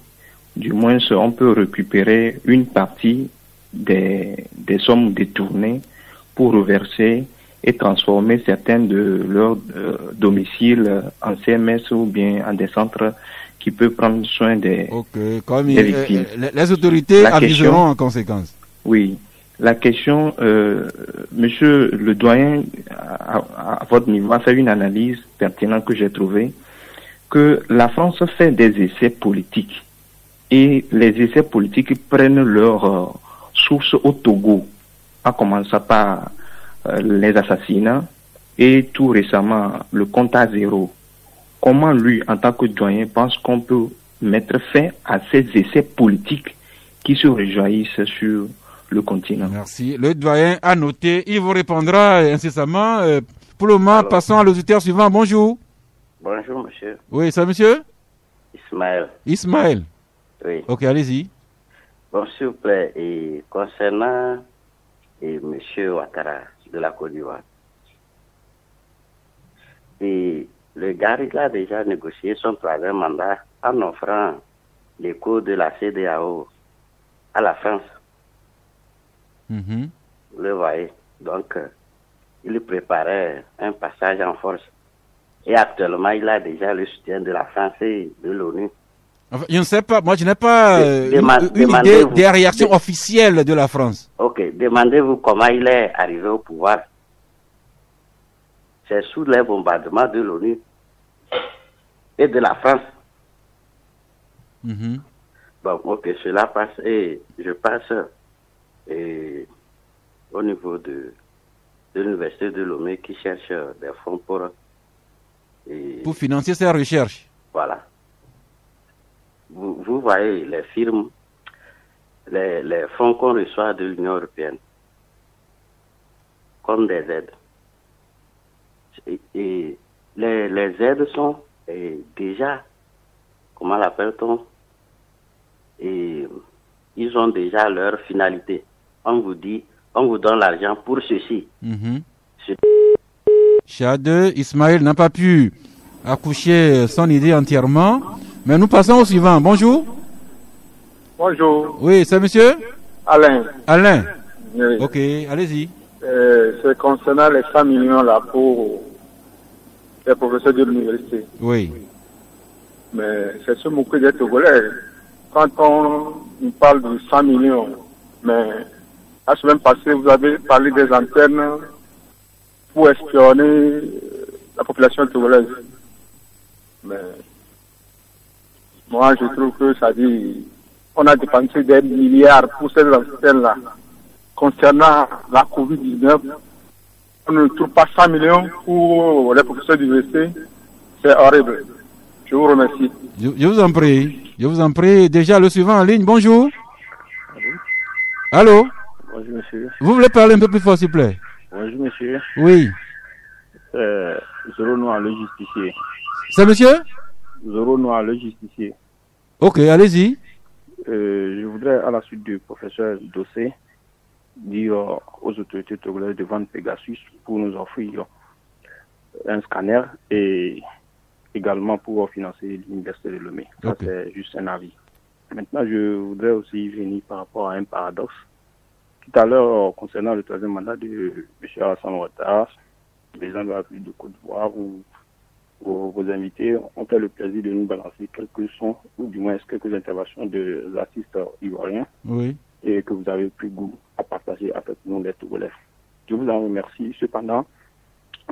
du moins on peut récupérer une partie des sommes détournées pour reverser et transformer certains de leurs domiciles en CMS ou bien en des centres qui peuvent prendre soin des victimes. Les autorités aviseront en conséquence. Oui. La question, monsieur le doyen, à votre niveau, a fait une analyse pertinente que j'ai trouvée, que la France fait des essais politiques. Et les essais politiques prennent leur source au Togo, en commençant par les assassinats et tout récemment le compte à zéro. Comment lui, en tant que doyen, pense qu'on peut mettre fin à ces essais politiques qui se rejaillissent sur le continent? Merci. Le doyen a noté, il vous répondra incessamment. Pour le moment, passons à l'auditeur suivant. Bonjour. Bonjour, monsieur. Oui, c'est monsieur Ismaël. Ismaël. Oui. Ok, allez-y. Bon, s'il vous plaît, et concernant monsieur Ouattara de la Côte d'Ivoire, et le gars, il a déjà négocié son troisième mandat en offrant les cours de la CEDEAO à la France. Vous le voyez. Donc, il préparait un passage en force. Et actuellement, il a déjà le soutien de la France et de l'ONU. Enfin, je ne sais pas, moi je n'ai pas une idée des réactions officielles de la France. Ok, demandez-vous comment il est arrivé au pouvoir. C'est sous les bombardements de l'ONU et de la France. Bon, ok, cela passe et je passe au niveau de l'université de Lomé qui cherche des fonds pour financer ses recherches. Voilà. Vous voyez les firmes, les fonds qu'on reçoit de l'Union européenne comme des aides. Et les aides sont déjà, comment l'appelle-t-on, et ils ont déjà leur finalité. On vous dit, on vous donne l'argent pour ceci. Chad Ismaël n'a pas pu accoucher son idée entièrement, mais nous passons au suivant. Bonjour. Bonjour. Oui, c'est monsieur Alain. Alain. Oui. Ok, allez-y. C'est concernant les 100 millions là pour les professeurs de l'université. Oui. Mais c'est ce moquer des Togolais. quand on parle de 100 millions, mais la semaine passée, vous avez parlé des antennes pour espionner la population togolaise. Mais moi, je trouve que ça dit, on a dépensé des milliards pour ces antennes-là. Concernant la COVID-19, on ne trouve pas 100 millions pour les professeurs d'université. C'est horrible. Je vous remercie. Je vous en prie. Je vous en prie. Déjà, le suivant en ligne. Bonjour. Allô? Bonjour, monsieur. Vous voulez parler un peu plus fort, s'il vous plaît? Bonjour, monsieur. Oui. Zoro Noir, le justicier. C'est monsieur? Zoro Noir, le justicier. Ok, allez-y. Je voudrais, à la suite du professeur Dossé, dire aux autorités togolaises de vendre Pegasus pour nous offrir un scanner et également pour financer l'université de Lomé. Ça, c'est juste un avis. Maintenant, je voudrais aussi venir par rapport à un paradoxe. Tout à l'heure, concernant le troisième mandat de M. Alassane Ouattara, le président de la République de Côte d'Ivoire, ou vos invités ont fait le plaisir de nous balancer quelques sons, ou du moins quelques interventions de artistes ivoiriens, oui, et que vous avez pris goût à partager avec nous les Togolais. Je vous en remercie. Cependant,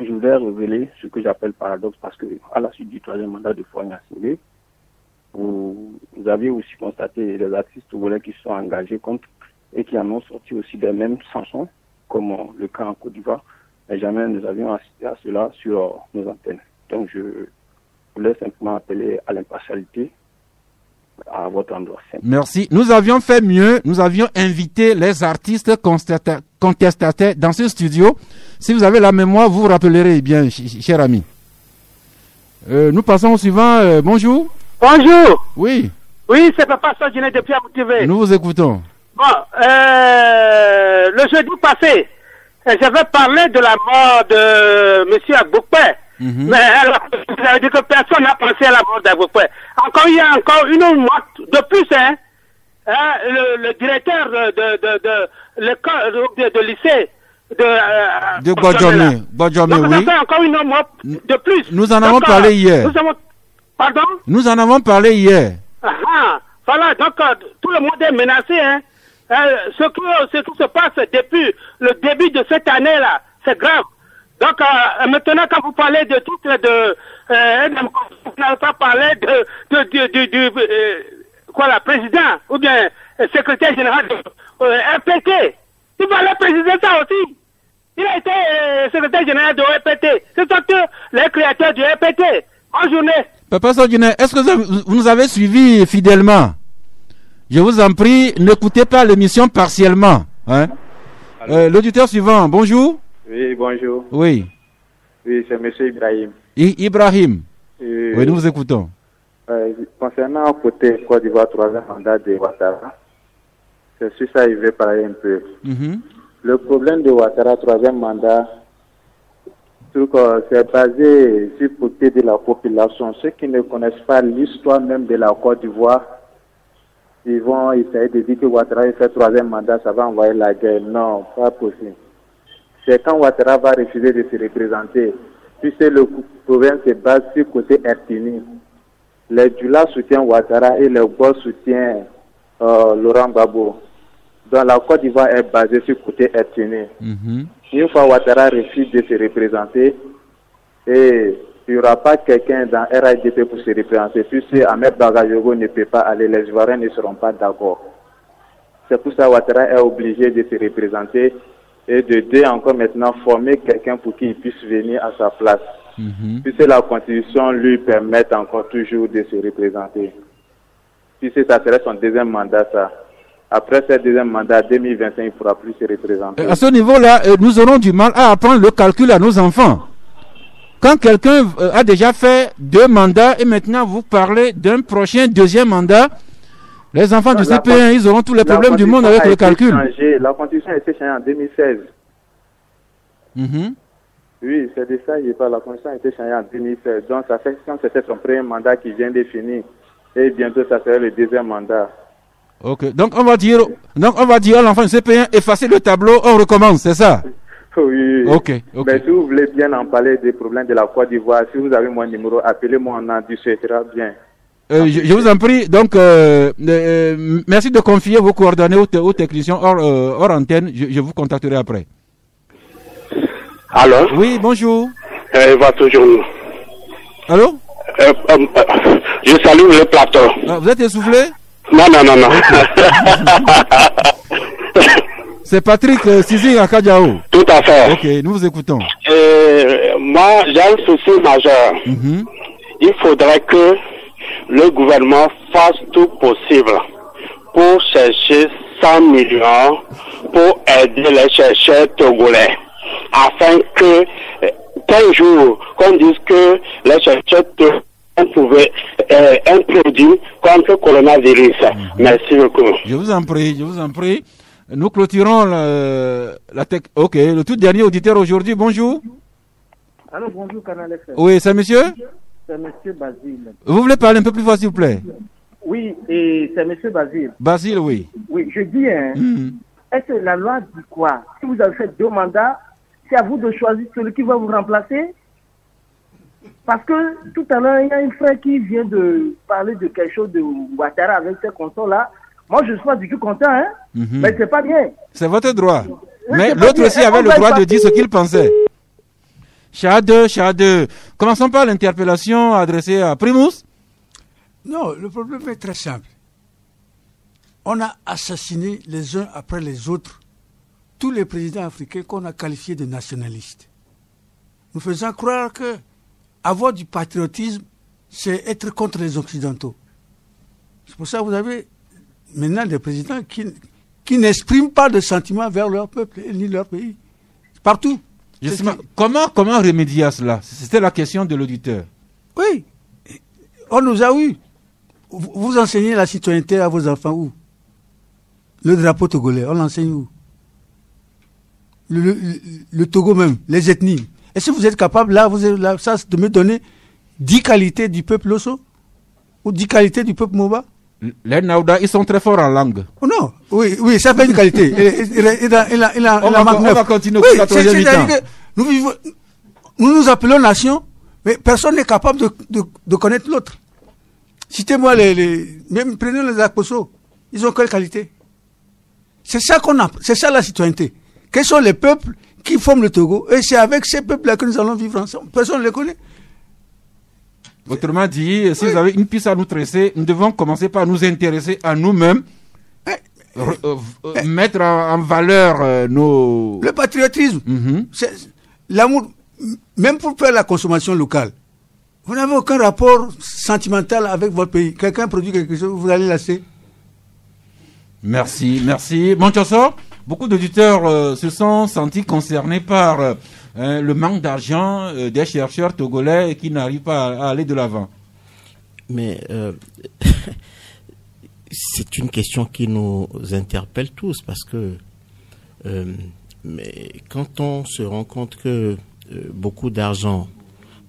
je voudrais révéler ce que j'appelle paradoxe, parce que à la suite du troisième mandat de Faure Gnassingbé, vous avez aussi constaté les artistes togolais qui sont engagés contre et qui en ont sorti aussi des mêmes chansons, comme le cas en Côte d'Ivoire, mais jamais nous avions assisté à cela sur nos antennes. Donc je voulais simplement appeler à l'impartialité à votre endroit. Merci. Nous avions fait mieux, nous avions invité les artistes contestataires dans ce studio. Si vous avez la mémoire, vous vous rappellerez bien, cher ami. Nous passons au suivant. Bonjour. Bonjour. Oui. Oui, c'est Papa Sodjine depuis Abou-TV. Nous vous écoutons. Bon, le jeudi passé, j'avais parlé de la mort de M. Agbokpe. Mais vous avez dit que personne n'a pensé à la mort d'Agbokpe. Il y a encore une mort de plus, hein. Le directeur de l'école de lycée de Bodjomé, oui. Ça fait encore une mort de plus. Nous en avons parlé hier. Pardon? Nous en avons parlé hier. Voilà, donc tout le monde est menacé, hein. Ce qui se passe depuis le début de cette année-là, c'est grave. Donc maintenant, quand vous parlez de titre vous n'avez pas parlé du président ou bien secrétaire général de RPT. Il fallait préciser ça aussi. Il a été secrétaire général de RPT. C'est ça que les créateurs du RPT. Bonne journée. Papa Sodjine, est-ce que vous nous avez suivis fidèlement? Je vous en prie, n'écoutez pas l'émission partiellement. Hein? L'auditeur suivant, bonjour. Oui, bonjour. Oui. Oui, c'est M. Ibrahim. Ibrahim. Oui, nous vous écoutons. Concernant côté Côte d'Ivoire, troisième mandat de Ouattara, c'est sur ça il veut parler un peu. Le problème de Ouattara, troisième mandat, c'est basé sur le côté de la population. Ceux qui ne connaissent pas l'histoire même de la Côte d'Ivoire, ils vont essayer de dire que Ouattara fait troisième mandat, ça va envoyer la guerre. Non, pas possible. C'est quand Ouattara va refuser de se représenter. Puisque le problème se base sur le côté ethnique. Les Djula soutiennent Ouattara et les Gos soutiennent Laurent Gbagbo. Donc la Côte d'Ivoire est basée sur le côté ethnique. Une fois Ouattara refuse de se représenter, et il n'y aura pas quelqu'un dans RIDP pour se représenter. Puisque Ahmed Bagayogo ne peut pas aller, les Ivoiriens ne seront pas d'accord. C'est pour ça que Ouattara est obligé de se représenter et de encore maintenant former quelqu'un pour qu'il puisse venir à sa place. Puisque la Constitution lui permet encore toujours de se représenter. Puisque ça serait son deuxième mandat, ça. Après ce deuxième mandat, 2025, il ne pourra plus se représenter. À ce niveau-là, nous aurons du mal à apprendre le calcul à nos enfants. Quand quelqu'un a déjà fait 2 mandats et maintenant vous parlez d'un prochain deuxième mandat, les enfants du CP1, ils auront tous les problèmes du monde avec le calcul. La Constitution a été changée en 2016. Oui, c'est de ça, il parle. La Constitution a été changée en 2016. Donc, ça fait que c'était son premier mandat qui vient de finir. Et bientôt, ça serait le deuxième mandat. Ok, donc on va dire à l'enfant du CP1, effacez le tableau, on recommence, c'est ça? Oui. Ok. Mais si vous voulez bien en parler des problèmes de la Côte d'Ivoire, si vous avez mon numéro, appelez-moi, on en discutera bien. Je vous en prie, donc merci de confier vos coordonnées aux techniciens hors antenne. Je vous contacterai après. Allô? Oui, bonjour. Va toujours. Allô? Je salue le plateau. Ah, vous êtes essoufflé? Non. C'est Patrick Sizing à Kadiao. Tout à fait. Ok, nous vous écoutons. Moi, j'ai un souci majeur. Il faudrait que le gouvernement fasse tout possible pour chercher 100 millions pour aider les chercheurs togolais, afin que qu'un jour qu'on dise que les chercheurs togolais ont trouvé un produit contre le coronavirus. Merci beaucoup. Je vous en prie. Nous clôturons le tout dernier auditeur aujourd'hui. Bonjour. Allô, bonjour, Canal FM. Oui, c'est monsieur? C'est monsieur Basile. Vous voulez parler un peu plus fort, s'il vous plaît? Oui, et c'est monsieur Basile. Basile, oui. Oui, je dis, est-ce que la loi dit quoi? Si vous avez fait 2 mandats, c'est à vous de choisir celui qui va vous remplacer? Parce que tout à l'heure, il y a un frère qui vient de parler de quelque chose de Ouattara avec ces consoles-là. Moi, je ne suis pas du tout content, mais c'est pas bien. C'est votre droit. Oui, Mais l'autre aussi avait le droit de dire ce qu'il pensait. Chade. Commençons par l'interpellation adressée à Primus. Non, le problème est très simple. On a assassiné les uns après les autres tous les présidents africains qu'on a qualifiés de nationalistes. Nous faisons croire que avoir du patriotisme, c'est être contre les Occidentaux. C'est pour ça que vous avez maintenant des présidents qui n'expriment pas de sentiments vers leur peuple ni leur pays. Partout. Justement, comment remédier à cela? C'était la question de l'auditeur. Oui. On nous a eu. Vous enseignez la citoyenneté à vos enfants où? Le drapeau togolais, on l'enseigne où? Le Togo même, les ethnies. Est-ce que vous êtes capable, là, de me donner 10 qualités du peuple Losso? Ou 10 qualités du peuple Moba? Les Naouda, ils sont très forts en langue. Oh non, oui, ça fait une qualité. On va continuer pour la troisième mi-temps. Nous nous appelons nation, mais personne n'est capable de connaître l'autre. Citez-moi même prenez les Akposo, ils ont quelle qualité? C'est ça c'est ça la citoyenneté. Quels sont les peuples qui forment le Togo? Et c'est avec ces peuples-là que nous allons vivre ensemble. Personne ne les connaît. Autrement dit, si vous avez une piste à nous tresser, nous devons commencer par nous intéresser à nous-mêmes, mettre en valeur nos... Le patriotisme, c'est l'amour, même pour faire la consommation locale. Vous n'avez aucun rapport sentimental avec votre pays. Quelqu'un produit quelque chose, vous allez lasser. Merci. Monchoso, beaucoup d'auditeurs se sont sentis concernés par... le manque d'argent des chercheurs togolais qui n'arrivent pas à aller de l'avant. Mais c'est une question qui nous interpelle tous parce que mais quand on se rend compte que beaucoup d'argent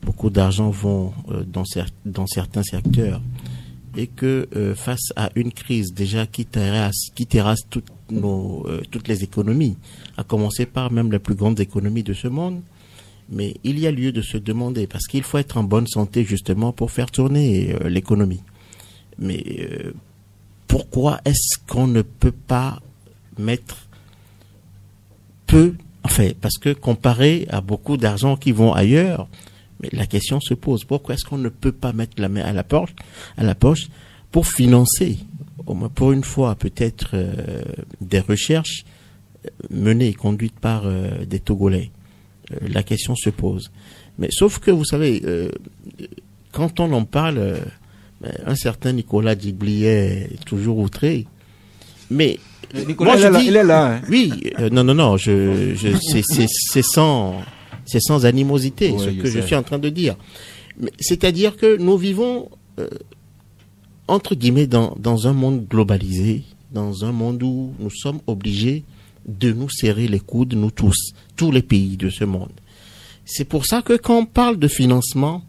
vont dans certains secteurs et que face à une crise déjà qui terrasse toutes les économies, à commencer par même les plus grandes économies de ce monde, mais il y a lieu de se demander, parce qu'il faut être en bonne santé justement pour faire tourner l'économie. Mais pourquoi est-ce qu'on ne peut pas mettre parce que comparé à beaucoup d'argent qui vont ailleurs, mais la question se pose, pourquoi est-ce qu'on ne peut pas mettre la main à la poche pour financer, au moins pour une fois peut-être, des recherches menées et conduites par des Togolais? La question se pose. Mais sauf que, vous savez, quand on en parle, un certain Nicolas Diblier est toujours outré. Mais Nicolas, moi, il est là. Hein. Oui, non, c'est sans animosité, ce que je suis en train de dire. C'est-à-dire que nous vivons, entre guillemets, dans un monde globalisé, dans un monde où nous sommes obligés de nous serrer les coudes, nous tous les pays de ce monde. C'est pour ça que quand on parle de financement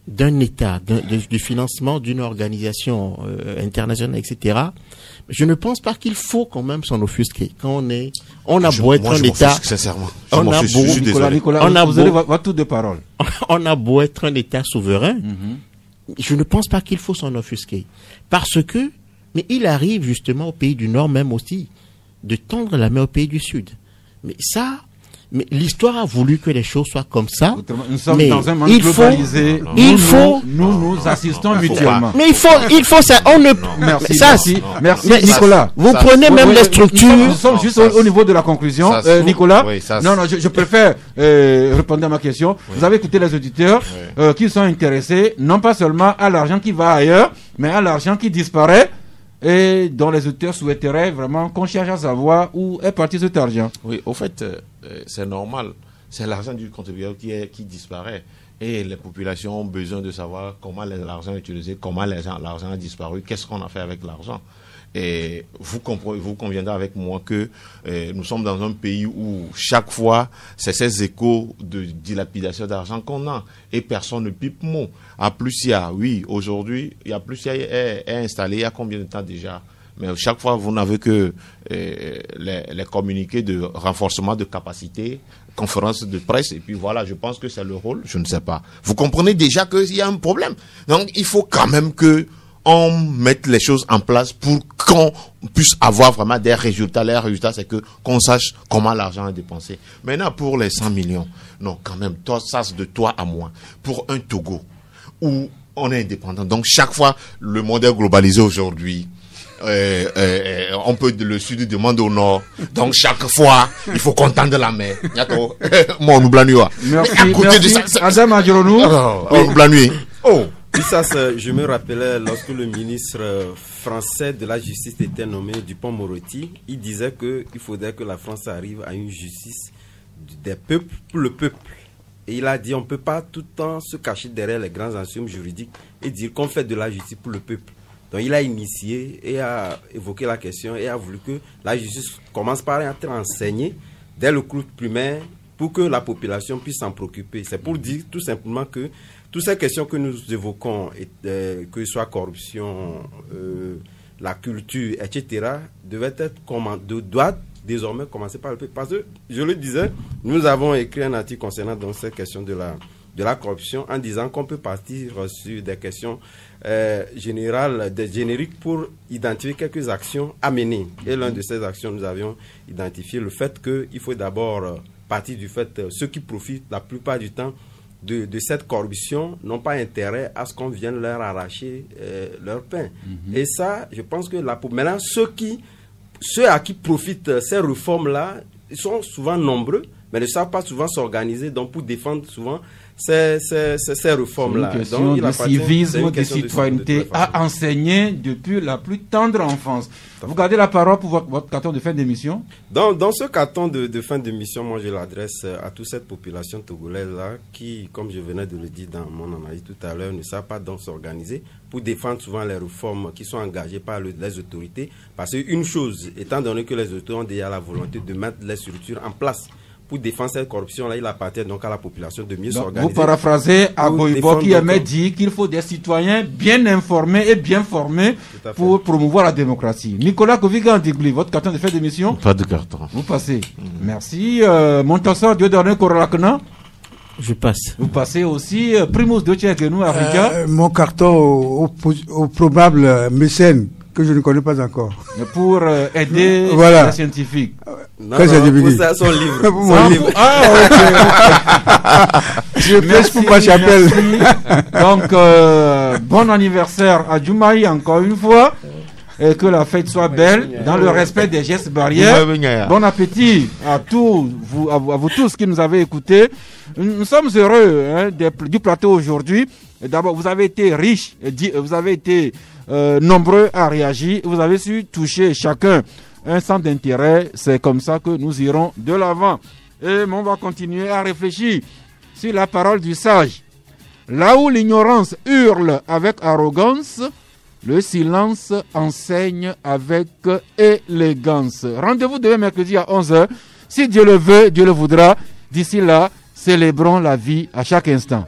d'un État, du financement d'une organisation internationale, etc., je ne pense pas qu'il faut quand même s'en offusquer. Quand on a beau être un État, sincèrement, on a beau, Nicolas, vous avez votre tour de parole. On a beau être un État souverain, je ne pense pas qu'il faut s'en offusquer. Parce que, mais il arrive justement au pays du Nord même aussi, de tendre la main au pays du Sud. Mais ça, mais l'histoire a voulu que les choses soient comme ça. Nous sommes mais dans un monde il globalisé. Nous assistons mutuellement. Mais il faut ça. On ne. Merci, Nicolas. Vous prenez même les structures. Nous sommes juste au niveau de la conclusion, Nicolas. Non, je préfère répondre à ma question. Vous avez écouté les auditeurs qui sont intéressés, non pas seulement à l'argent qui va ailleurs, mais à l'argent qui disparaît. Et dont les auteurs souhaiteraient vraiment qu'on cherche à savoir où est parti cet argent. Oui, au fait, c'est normal. C'est l'argent du contribuable qui disparaît. Et les populations ont besoin de savoir comment l'argent est utilisé, comment l'argent a disparu, qu'est-ce qu'on a fait avec l'argent. Et vous conviendrez avec moi que nous sommes dans un pays où chaque fois, c'est ces échos de dilapidation d'argent qu'on a. Et personne ne pipe mot. À Plusia, oui, aujourd'hui, Plusia est installé il y a combien de temps déjà? Mais chaque fois, vous n'avez que les communiqués de renforcement de capacité, conférences de presse, et puis voilà, je pense que c'est le rôle, je ne sais pas. Vous comprenez déjà qu'il y a un problème. Donc, il faut quand même que on mette les choses en place pour qu'on puisse avoir vraiment des résultats. Les résultats, c'est que qu'on sache comment l'argent est dépensé. Maintenant, pour les 100 millions, non, quand même, ça c'est de toi à moi. Pour un Togo, où on est indépendant, donc chaque fois, le monde est globalisé aujourd'hui. On peut le sud demander au nord, donc chaque fois il faut qu'on tende la main. Mon Oublanua. Merci. Adam Adjoronou. Oh. Puis ça, je me rappelais lorsque le ministre français de la justice était nommé Dupond-Moretti, il disait qu'il faudrait que la France arrive à une justice des peuples pour le peuple. Et il a dit on ne peut pas tout le temps se cacher derrière les grands axiomes juridiques et dire qu'on fait de la justice pour le peuple. Donc il a initié et a évoqué la question et a voulu que la justice commence par être enseignée dès le cours primaire pour que la population puisse s'en préoccuper. C'est pour dire tout simplement que toutes ces questions que nous évoquons, que ce soit corruption, la culture, etc., doivent désormais commencer par le peuple. Parce que, je le disais, nous avons écrit un article concernant donc cette question de la corruption en disant qu'on peut partir sur des questions générales, des génériques pour identifier quelques actions à mener. Et l'une de ces actions, nous avions identifié le fait qu'il faut d'abord partir du fait ceux qui profitent la plupart du temps de cette corruption n'ont pas intérêt à ce qu'on vienne leur arracher leur pain. Et ça, je pense que maintenant, ceux à qui profitent ces réformes-là, ils sont souvent nombreux, mais ne savent pas souvent s'organiser donc pour défendre souvent ces réformes-là. C'est une question de civisme, de citoyenneté à enseigner depuis la plus tendre enfance. Vous gardez la parole pour votre carton de fin d'émission. Dans ce carton de fin d'émission, moi je l'adresse à toute cette population togolaise-là qui, comme je venais de le dire dans mon analyse tout à l'heure, ne savent pas donc s'organiser pour défendre souvent les réformes qui sont engagées par les autorités. Parce qu'une chose, étant donné que les autorités ont déjà la volonté de mettre les structures en place pour défendre cette corruption-là, il appartient donc à la population de mieux s'organiser. Vous paraphrasez Aboibo qui aimait dire qu'il faut des citoyens bien informés et bien formés pour promouvoir la démocratie. Nicolas Koviga-Andigli, votre carton de fin d'émission? Pas de carton. Vous passez. Merci. Montassor Diodorne Korolakna? Je passe. Vous passez aussi. Primus de Tchèque-nous, Africa? Mon carton au probable mécène que je ne connais pas encore. Pour aider les scientifiques. Non, pour ça, son livre. Pour mon livre. Je prêche pour ma chapelle. Donc, bon anniversaire à Djoumaï encore une fois. Et que la fête soit belle, dans le respect des gestes barrières. Bon appétit à vous tous qui nous avez écoutés. Nous sommes heureux du plateau aujourd'hui. D'abord, vous avez été riches, vous avez été nombreux à réagir. Vous avez su toucher chacun un centre d'intérêt. C'est comme ça que nous irons de l'avant. Et on va continuer à réfléchir sur la parole du sage. Là où l'ignorance hurle avec arrogance, le silence enseigne avec élégance. Rendez-vous demain mercredi à 11h. Si Dieu le veut, Dieu le voudra. D'ici là, célébrons la vie à chaque instant.